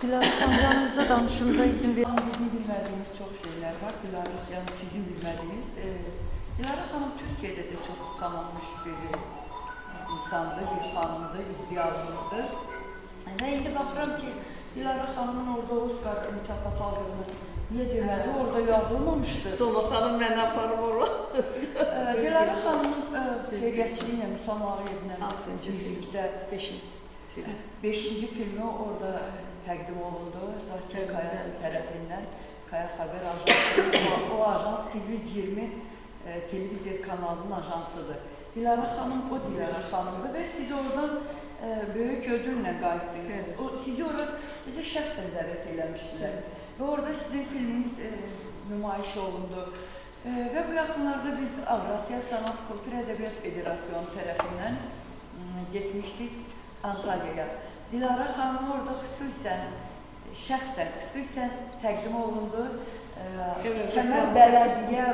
Dilarə xanım, yanınızda danışımda izin verin. Bizim bilmədiyimiz çox şeylər var. Dilarə, yəni sizin bilmədiyiniz. Dilarə xanım Türkiyədə də çox tanınmış bir insandır, bir xanımdır, bir ziyalımızdır. Və indi baxıram ki, Dilarə xanımın orada Oscar mükafatı aldığını niyə demədi? Orada yazılmamışdı. Sola xanım məni aparıb oraya. Dilarə xanımın xeyriyyətçiliyi ilə Musa Nağıyevlə birlikdə 5-ci filmi orada təqdim olundu. Zakir Kaya tərəfindən, Kaya Xəbər Ajansı. O ajans TV120 televiziya kanalının ajansıdır. Dilarə xanım o Dilarə xanımdır və siz oradan böyük ödüllə qayıtdınız. Sizi orada şəxsən dəvət eləmişdilər. Və orada sizin filminiz nümayiş olundu. Və bu yaxınlarda biz Avrasiya Sanat Kultur Ədəbiyyat Federasyonu tərəfindən getmişdik Antalya'ya. Dilarə xanım orada xüsusən təqdim olundu. Kəmər Bələdiyyə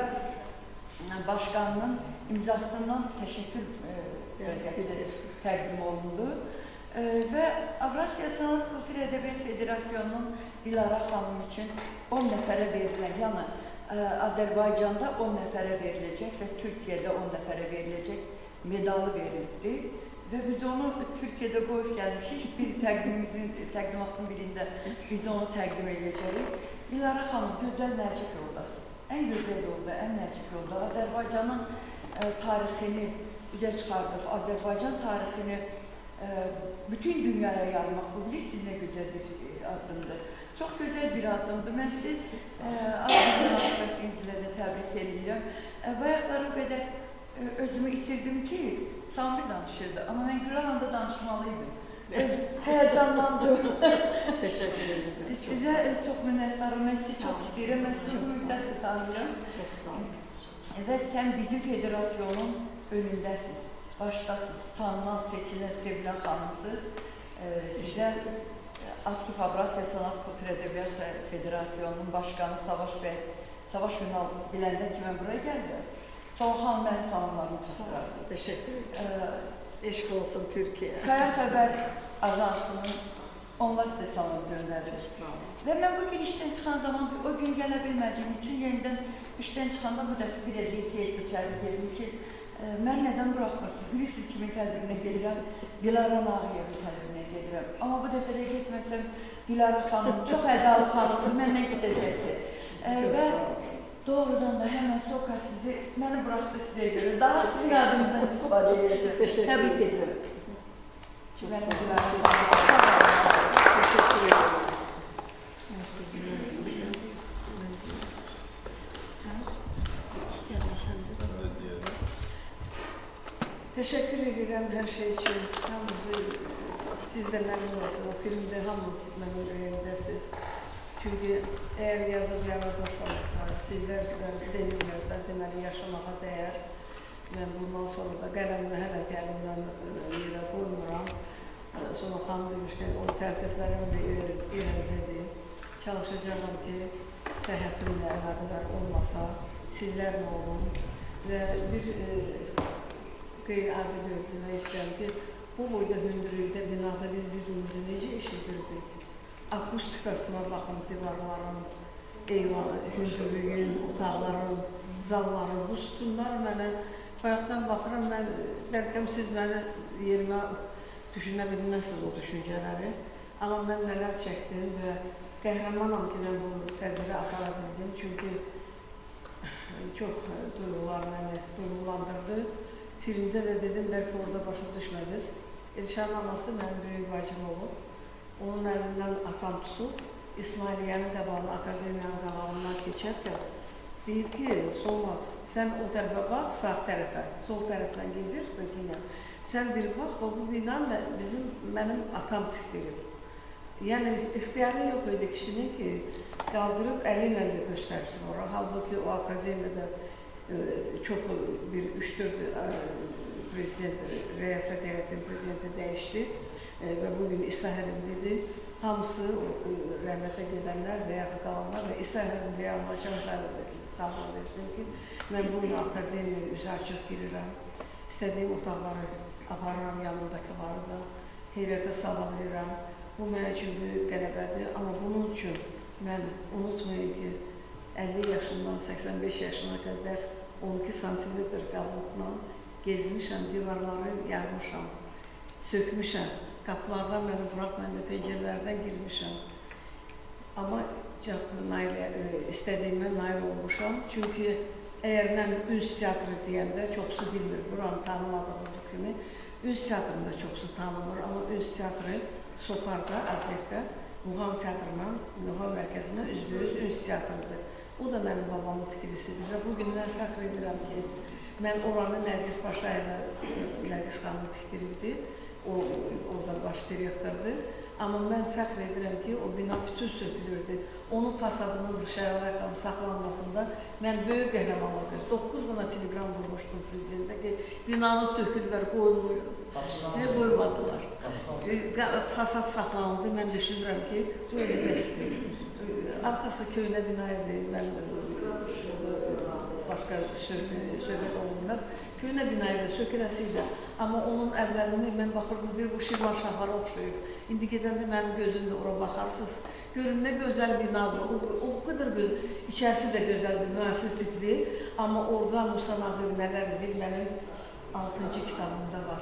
Başqanının imzasından təşəkkür bölgəsi təqdim olundu. Və Avrasiya Sanat Kultur Ədəbiyyat Federasyonunun Dilarə xanım üçün 10 nəfərə verilən, yəni Azərbaycanda 10 nəfərə veriləcək və Türkiyədə 10 nəfərə veriləcək medalı verildi. Və biz onu Türkiyədə qoyub gəlmişik, bir təqdimatın birində biz onu təqdim edəcəyik. Dilarə xanım, gözəl nərcik yoldasınız. Ən gözəl yolda, ən nərcik yolda Azərbaycanın tarixini üzə çıxardıq, Azərbaycan tarixini bütün dünyaya yaymaq, bu bilirsiniz nə gözəl bir addımdır. Çox gözəl bir addımdır. Mən sizi münasibətinizlə də təbrik edirəm. Bayaqları o qədər özümü itirdim ki, Samir danışırdı, amma mən gülər anda danışmalıydım. Həyəcanlandım. Təşəkkür ederim. Sizə çox minnətdarım, mən sizi çox istəyirəm, mən sizi bu müddətlə tanıyıram. Və sən bizim federasyonun önündəsiz, başdasız, tanınan, seçilən, sevilən xanımsınız. Sizə Askif Avrasiya Sanat Kultur Ədəbiyyat Federasyonunun başqanı Savaş Ünal biləndə ki, mən buraya gəldim. Sola xanım mənim salamlarımı çatdırarsınız. Təşəkkür ederim. Eşq olsun Türkiyə. Kaya Xəbər Ajansının onlar sizə salam göndərir. Və mən bu gün işdən çıxan zaman, o gün gələ bilmədiyim üçün yenidən işdən çıxanda bu dəfə bir əziyyətiyə keçərli dedim ki, mən nədən buraxmırsınız? Bilirsiniz kimin tədbirinə gedirəm? Dilarə Nağıyevin tədbirinə gedirəm. Amma bu dəfə də getməsəm Dilarə xanım, çox ədalı xanımdır, məndən küsəcəkdir. Və doğrudan da hemen sokar sizi, beni bıraktı size göre. Daha sizin adınızdan istifade edeceğim. Tebrik ederim. Teşekkür ederim. Teşekkür ederim her şey için. Siz de memnun olsun. O filmde hamınız memnun değildiniz. Çünkü eğer yazılara başlamışlar, sizler sevinirlər, deməli yaşamağa dəyər. Mən bundan sonra da qələmlə hələ gəlimdən yerə qoymuram. Sonra xanım demişkən, o tərtiflərim də irəlidir. Çalışacağım ki, səhhətimlə əlaqədar olmasa, sizlərlə olun. Və bir qeyri-adi gözləmək istəyirəm ki, bu boyda hündürlükdə binada biz birbirimizi necə eşidirdik? Akustikasına baxın, divarların, eyvanı, hündürlüyün, otaqların, zalların, bu sütunlar mənə bayaqdan baxıram, mən bəlkəm siz məni yerimə düşünə bilməzsiniz o düşüncələri. Amma mən nələr çəkdim və qəhrəmanam ki, mən bu tədbiri apara bildim. Çünki çox duyğular məni duyğulandırdı. Filmdə də dedim, bəlkə orada başa düşmədiniz. Elşanın anası mənim böyük bacım olub. Onun əlindən atam tutub, İsmailiyyənin qabağını, akademiyanın qabağından keçərkən deyib ki, Solmaz, sən o tərəfə bax, sağ tərəfə, sol tərəfdən gedirsən ki, sən bir bax, bu bina mənim atam tikdirib. Yəni, ixtiyarı yox idi kişinin ki, qaldırıb əli ilə də göstərsin ora. Halbuki o akademiyada çox bir 3-4 prezident, rəyasət heyətinin prezidenti dəyişdi və bugün İsa Hərimlidir. Hamısı rəhmətə gedənlər və yaxud qalanlar və İsa Hərimliyə Allah sağlam versin ki, mən bu gün akademiyaya üzü açıq girirəm. İstədiyim otaqları aparıram, yanındakiləri da heyrətə sala bilirəm. Bu mənim üçün böyük qələbədir, amma bunun üçün mən unutmayın ki, 50 yaşından 85 yaşına qədər 12 santimetr qablıqla gezmişəm, divarları yarmışam, sökmüşəm. Qapılardan məni bırax, mən də pəncərələrdən girmişəm. Amma istədiyimə nail olmuşam. Çünki əgər mən üns teatrı deyəndə çoxsu bilmir, buranı tanımadığınız kimi, üns teatrında çoxsu tanımır, amma üns teatrı Sokarda, Azərdə, Muğam teatrından, Muğam mərkəzindən üzbüyüz üns teatrıdır. O da mənim babamın tikilisidir və bugün mən fəxr edirəm ki, mən oranı Nərgiz Paşayevə, Nərgiz xanımı tikdiribdi, orada baş direktordur. Amma mən fəxr edirəm ki, o bina bütün sökülürdü. Onun fasadının dışarı rəqam saxlanmasında mən böyük qəhrəmanlıq edirəm. 9 dana telegram vurmuşdum prezidentə ki, binanı sökülürlər, qoyulmuyor. Ne qoymadılar. Fasad saxlanıldı, mən düşünürəm ki, bu elə bəsdir. Arxası köynə bina edir, mən başqa söhbət olunmaz. Köynə bina edir, söküləsiydi. Amma onun əvvəlini mən baxırdım, bu Şirvan şahlara oxşuyur. İndi gedəndə mənim gözümdə ora baxarsınız. Görün, nə gözəl binadır, o qədər gözəl, içərisi də gözəldir, müasir tipli. Amma orada Musa Nağır nələr edir, mənim 6-cı kitabımda var.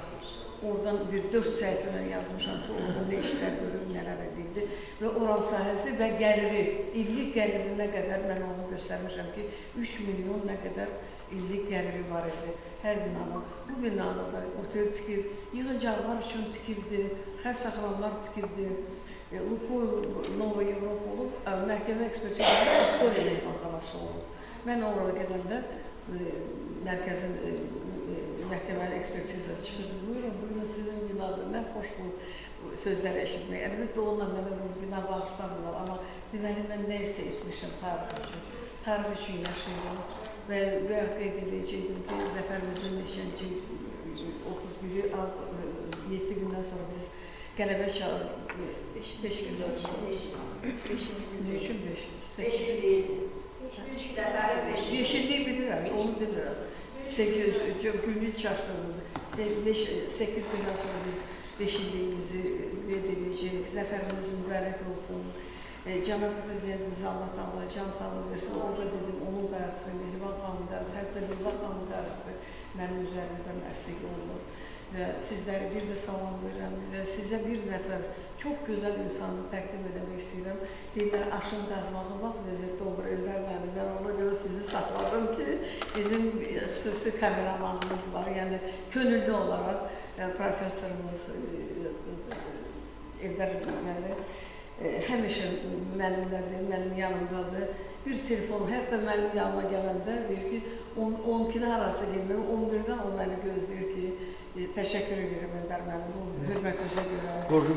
Oradan bir 4 səhifələ yazmışam ki, orada nə işlər görür, nələr edirdi. Və oran sahəsi və gəliri, illik gəlirinə qədər mən onu göstərmişəm ki, 3 milyon nə qədər illik gəliri var idi hər binanın. Bu binada da otel tikir, yığıncaqlar üçün tikildi, xəstəxanalar tikildi. Lukoil Nova Evropa olub, məhkəmə ekspertizləri İstoriya mehmanxanası olub. Mən orada gedəndə mərkəzin məhkəmənin ekspertizası çıxırdı. Buyurun sizin binada nə xoş bu sözləri eşitmək. Əlbəttə onunla mənə bu bina bağışlamırlar, amma deməli mən nə isə etmişim tarix üçün. Tarix üçün yaşayıram. Və qeyd edəcəkdim ki, zəfərimizin 31-i 7 gündən sonra biz qələbə çağırır. 5 gündən sonra. 5-ci. Ne üçün 5? 5-ci bilirəm, onu bilirəm. 800, Gülüç çaşdırıldı. 8 gündən sonra biz 5-liyimizi qeyd edəcəyik. Zəfərimiz mübarək olsun. Cənab Prezidentimiz Allah can sağlığı versin. Orada dedim, onun qarşısı, Mehriban xanımın qarşısı, hətta Mehriban xanımın qarşısı mənim üzərimdən əsik olunur. Və sizləri bir də salamlayıram və sizə bir nəfər çox gözəl insanı təqdim edəmək istəyirəm. Deyirlər, aşın qazmağı vaxt ləzzətli olur, ellər mənim. Mən ona görə sizi saxladım ki, bizim xüsusi kameramanımız var, yəni könüllü olaraq professorumuz Eldar müəllim həmişə mənimlədir, mənim yanımdadır. Bir telefon, hətta mənim yanıma gələndə deyir ki, 12-də harası gelməm, 11-dən o məni gözləyir ki, təşəkkür edirəm Eldar müəllim, bu hörmətinizə görə,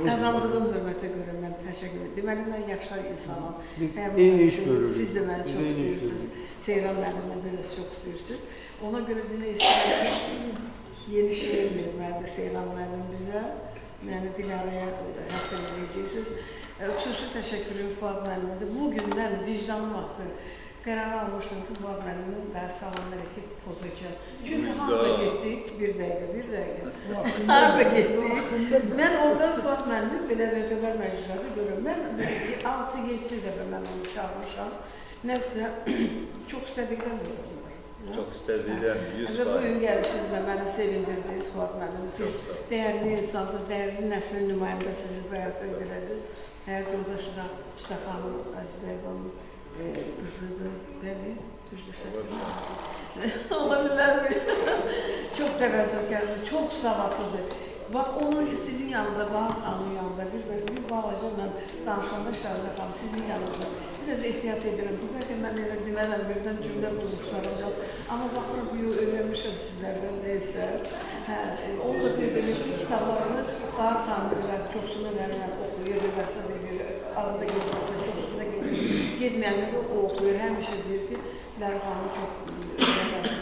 qazandığım hörmətə görə mən təşəkkür edirəm. Deməli, mən yaşlar insanım. Eyni iş görürük. Siz də məni çox istəyirsiniz, Seyran müəllimlə biraz çox istəyirsiniz. Ona görə demək istəyirəm, yeni şeir verməlidir Seyran müəllim bizə, yəni Dilara'ya həsəl edəcəksiniz. Xüsusi təşəkkürüm Fuad müəllimə. Bugün mən vicdanım haqqı qərar almışım ki, Fuad müəllimin dərs salonuna ki, pozacaq. Çünki harada getdik? Bir dəqiqə. Harada getdik? Mən oradan Fuad müəllimi belə rəqəbər məclislərdə görürüm. Mən 6-7 dəfə mən onu çağırmışam. Nəsə, çox istədikdən görürüm. Çox istədikdən 100%. Bugün gəlişinizlə məni sevindirdiniz Fuad müəllim. Siz dəyərli insansınız, dəyərli nəslin nümayəndəsiniz bu həyatda ödələrsiniz. Həyat yoldaşı da Üstə xanım, Əziz Bəyqanın qızıdır, bəli, düzdürsə. Ola bilərmi? Çox təvəzzökardır, çox savadlıdır. Bax, onun sizin yanınızda, Bahar xanımın yanında, bir balaca mən danışanda Şahzə xanım, sizin yanınızda biraz ehtiyat edirəm. Bu bəlkə mən elə demələm, birdən cümlə bulmuşlarımda. Amma baxırım, öyrənmişəm sizlərdən deyilsə. Onu da dedim ki, kitablarını Bahar xanım biraz çoxsunu verirəm, oxuyur, rəvətlə verir, arada gedilməsə çoxsunu da gedməyəndə də o oxuyur. Həmişə deyir ki, Lər xanım çox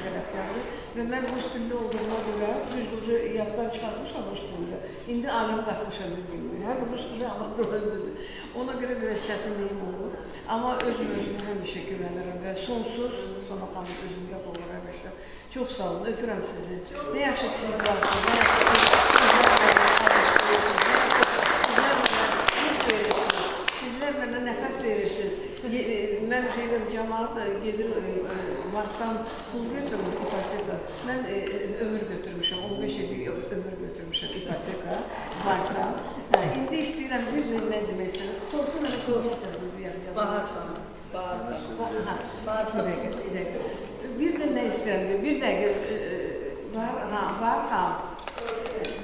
tərəfkardır. Və mən bu üstündə olduğuna görə, düz yaddan çıxarmışam bu üstündə. İndi aləmiz atmışam bir-birini. Həm bu üstündə anlatılır. Ona görə biraz çətinliyim olur. Amma özümə həmişə güvənirəm və sonsuz, Sona xanım özümdə olur həmişə. Çox sağ olun, öpürəm sizi. Nə yaxşı ki, siz varsınız, nə yaxşı ki, sizlər mənə nəfəs verirsiniz. Mən cəmaat gedir, martdan pul götürmüş ipoteka. Mən ömür götürmüşəm, 15 illik ömür götürmüşəm ipoteka, bankdan. İndi istəyirəm, bir nə demək istəyirəm. Tortu mənə soruşdurdu bir yerdə. Bahar xanım. Bir də nə istəyirəm, bir dəqiqə, Bahar xanım,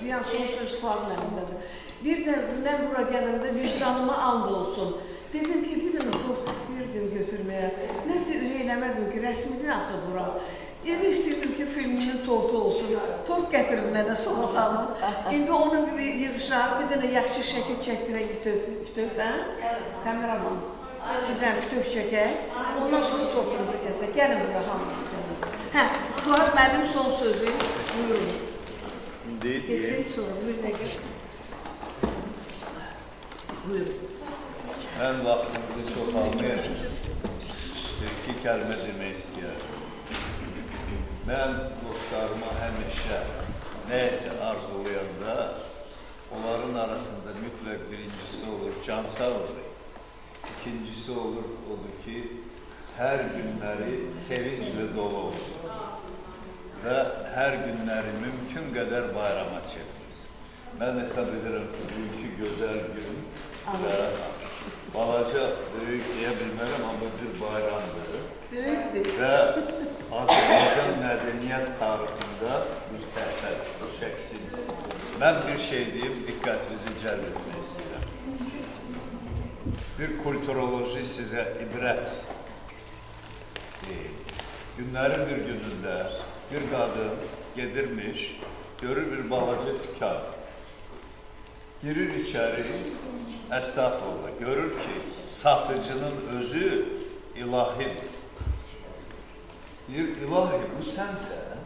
bir an son söz Fuad mənimdədir. Bir də mən bura gələndə vicdanıma and olsun. Dedim ki, bir dənə tort istəyirdim götürməyə. Nəsə ürəkləmədim ki, rəsmini axı bura. Elə istəyirdim ki, filminin tortu olsun. Tort gətirim mənə Sona xanım. İndi onun bir yığışar, bir dənə yaxşı şəkil çəkdirək kütüb, hə? Kameraman. Sizdən kütüb çəkək. Ondan sonra tortumuzu kəsək. Gəlin bura hamımız gəlin. Hə, Fuad mənim son sözü. Buyurun. Kesək sonra, bir dəqiq. Buyurun. Mən vaxtınızı çox almayacağım. İki kəlmə demək istəyərəm. Mən dostlarıma həmişə nəyəsə arzulayanda, onların arasında mütləq birincisi olur can sağlığı. İkincisi olur odur ki, hər günləri sevinclə dolu olsun və hər günləri mümkün qədər bayrama çevirsin. Mən hesab edirəm ki, bugünkü gözəl gün və balaca, böyük deyə bilmərəm, amma bir bayramdır və Azərbaycan mədəniyyət tarixində bir səhvədir, şəksizdir. Mən bir şey deyib, diqqətinizi cəlb etmək istəyirəm. Bir kulturoloji sizə ibrət deyil. Günlərin bir günündə bir qadın gedirmiş, görür bir balaca dükkan. Girir içəri, əstağfurullah, görür ki, satıcının özü ilahidir. Deyir, ilahi, bu sənsən?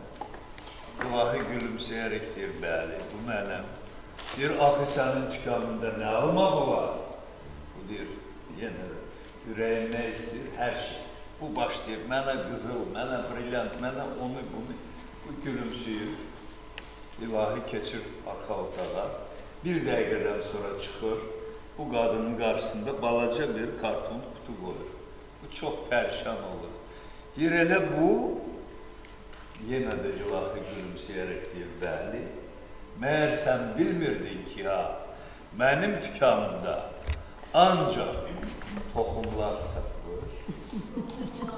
İlahi gülümsəyərək deyir, bəli, bu mənəm. Deyir, axı sənin tükanında nə almaq olar? Bu deyir, yenə də ürəyim nə istəyir? Hər şey. Bu başlayır, mənə qızıl, mənə brilyant, mənə onu, bunu. Bu gülümsəyir, ilahi keçir arxa otağa. Bir dəqiqədən sonra çıxır, bu qadının qarşısında balaca bir karton kutu qoyur. Bu çox pərişan olur. Deyir, elə bu, yenə də ilahi gülümsəyərək deyir, bəli, məyər sən bilmirdin ki, ha, mənim dükanımda ancaq toxumlar satılır,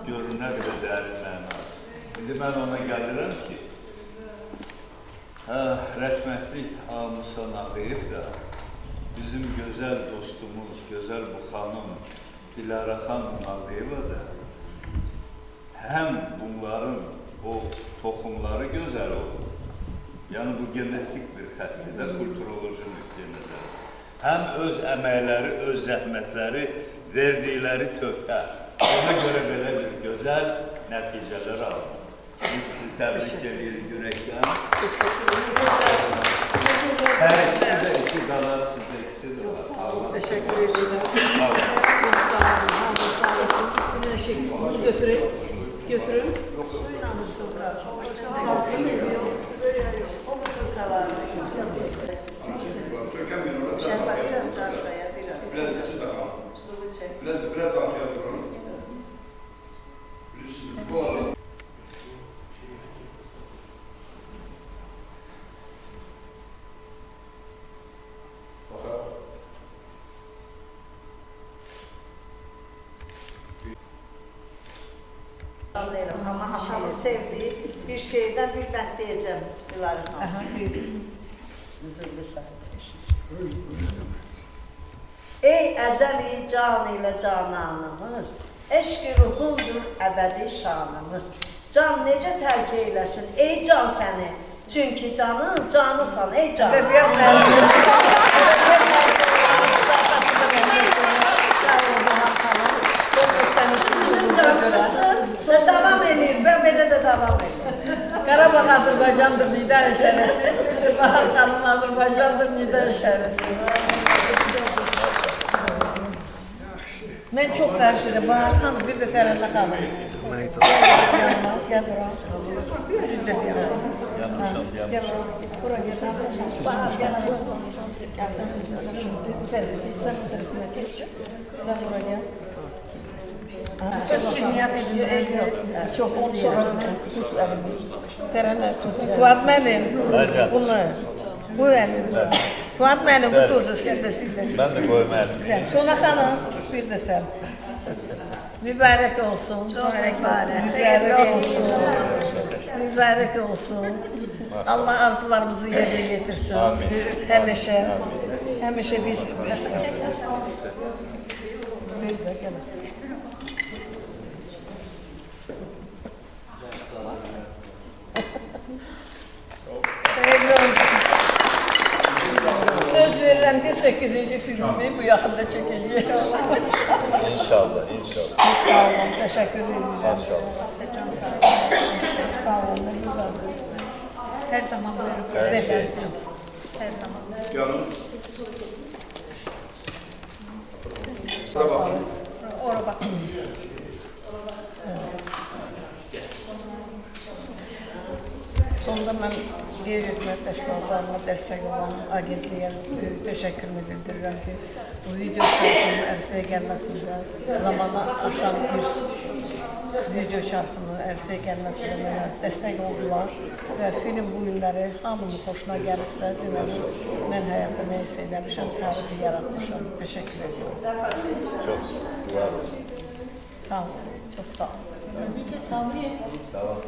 görünür nə qədər dərin məna. İndi mən ona gəlirəm ki, rəhmətli Musa Nağıyev da bizim gözəl dostumuz, gözəl bu xanım Dilara xanım Nağıyeva da həm bunların o toxumları gözəl olur. Yəni bu genetik bir xətlidə kulturoloji nöqtedə. Həm öz əməkləri, öz zəhmətləri, verdikləri töhfə. Ona görə belə bir gözəl nəticələr alır. Biz sizi təbrik edirik ürəkdən. Hər ikisi də iki qalar, sizdə ikisi də var. Teşekkür ederim. Bunu götürün. Götürün. Suyla mı sofra? O mu sofralar? Şerpa biraz çarpaya, biraz. Biraz siz de kalın. Biraz arkaya durun. Bu arada. Ama hatamın sevdiği bir şeyden bir ben diyeceğim Dilara Hanım. Ey əzəli can ilə cananımız, eşq-i ruhundur əbədi şanımız. Can necə tərk eyləsin, ey can səni, çünki canın canısan, ey can. Canlısın, devam edeyim, ben böyle de devam edeyim. Qarabağ Azərbaycandır lider şərəsi. Bahar xanım Azərbaycandır lider şərəsi. Mən çox qarşıydım. Bahar xanım bir də Fərəndə xanım. Gəl bura. Siz də deyəm. Gəl bura. Bura gəl. Bahar gəl. Sen bura gəl. Çok Fuat benim. Bu benim. Fuat benim, bu turşu sizde. Ben de koymayayım. Sona Hanım, bir de sen. Mübarek olsun. Mübarek olsun. Mübarek olsun. Allah arzularımızı yerine getirsin. Hemeşe biz. Bir de gelin. Söz verilen bir 8. filmi bu yakında çekeceğiz. İnşallah. Sağ olun, teşekkür ederim. Maşallah. Sağ olun, ne güzel. Her zaman buyurun. Her şey. Her zaman. Canım. Oraya bak. Sonunda ben bir hükümet teşkilatlarına destek olan agentliğe teşekkürümü bildirirəm ki, bu video çarpının ərsəyə gəlməsində zamana aşan bir video çarpının ərsəyə gəlməsində mənə destek oldular və film bu günləri hamının xoşuna gəlibsə, deməli, mən həyatda nə hiss edəmişəm, tarifi yaratmışam. Teşekkür ediyorum. Çok var olun. Sağ olun, çok sağ olun. Sağ olun.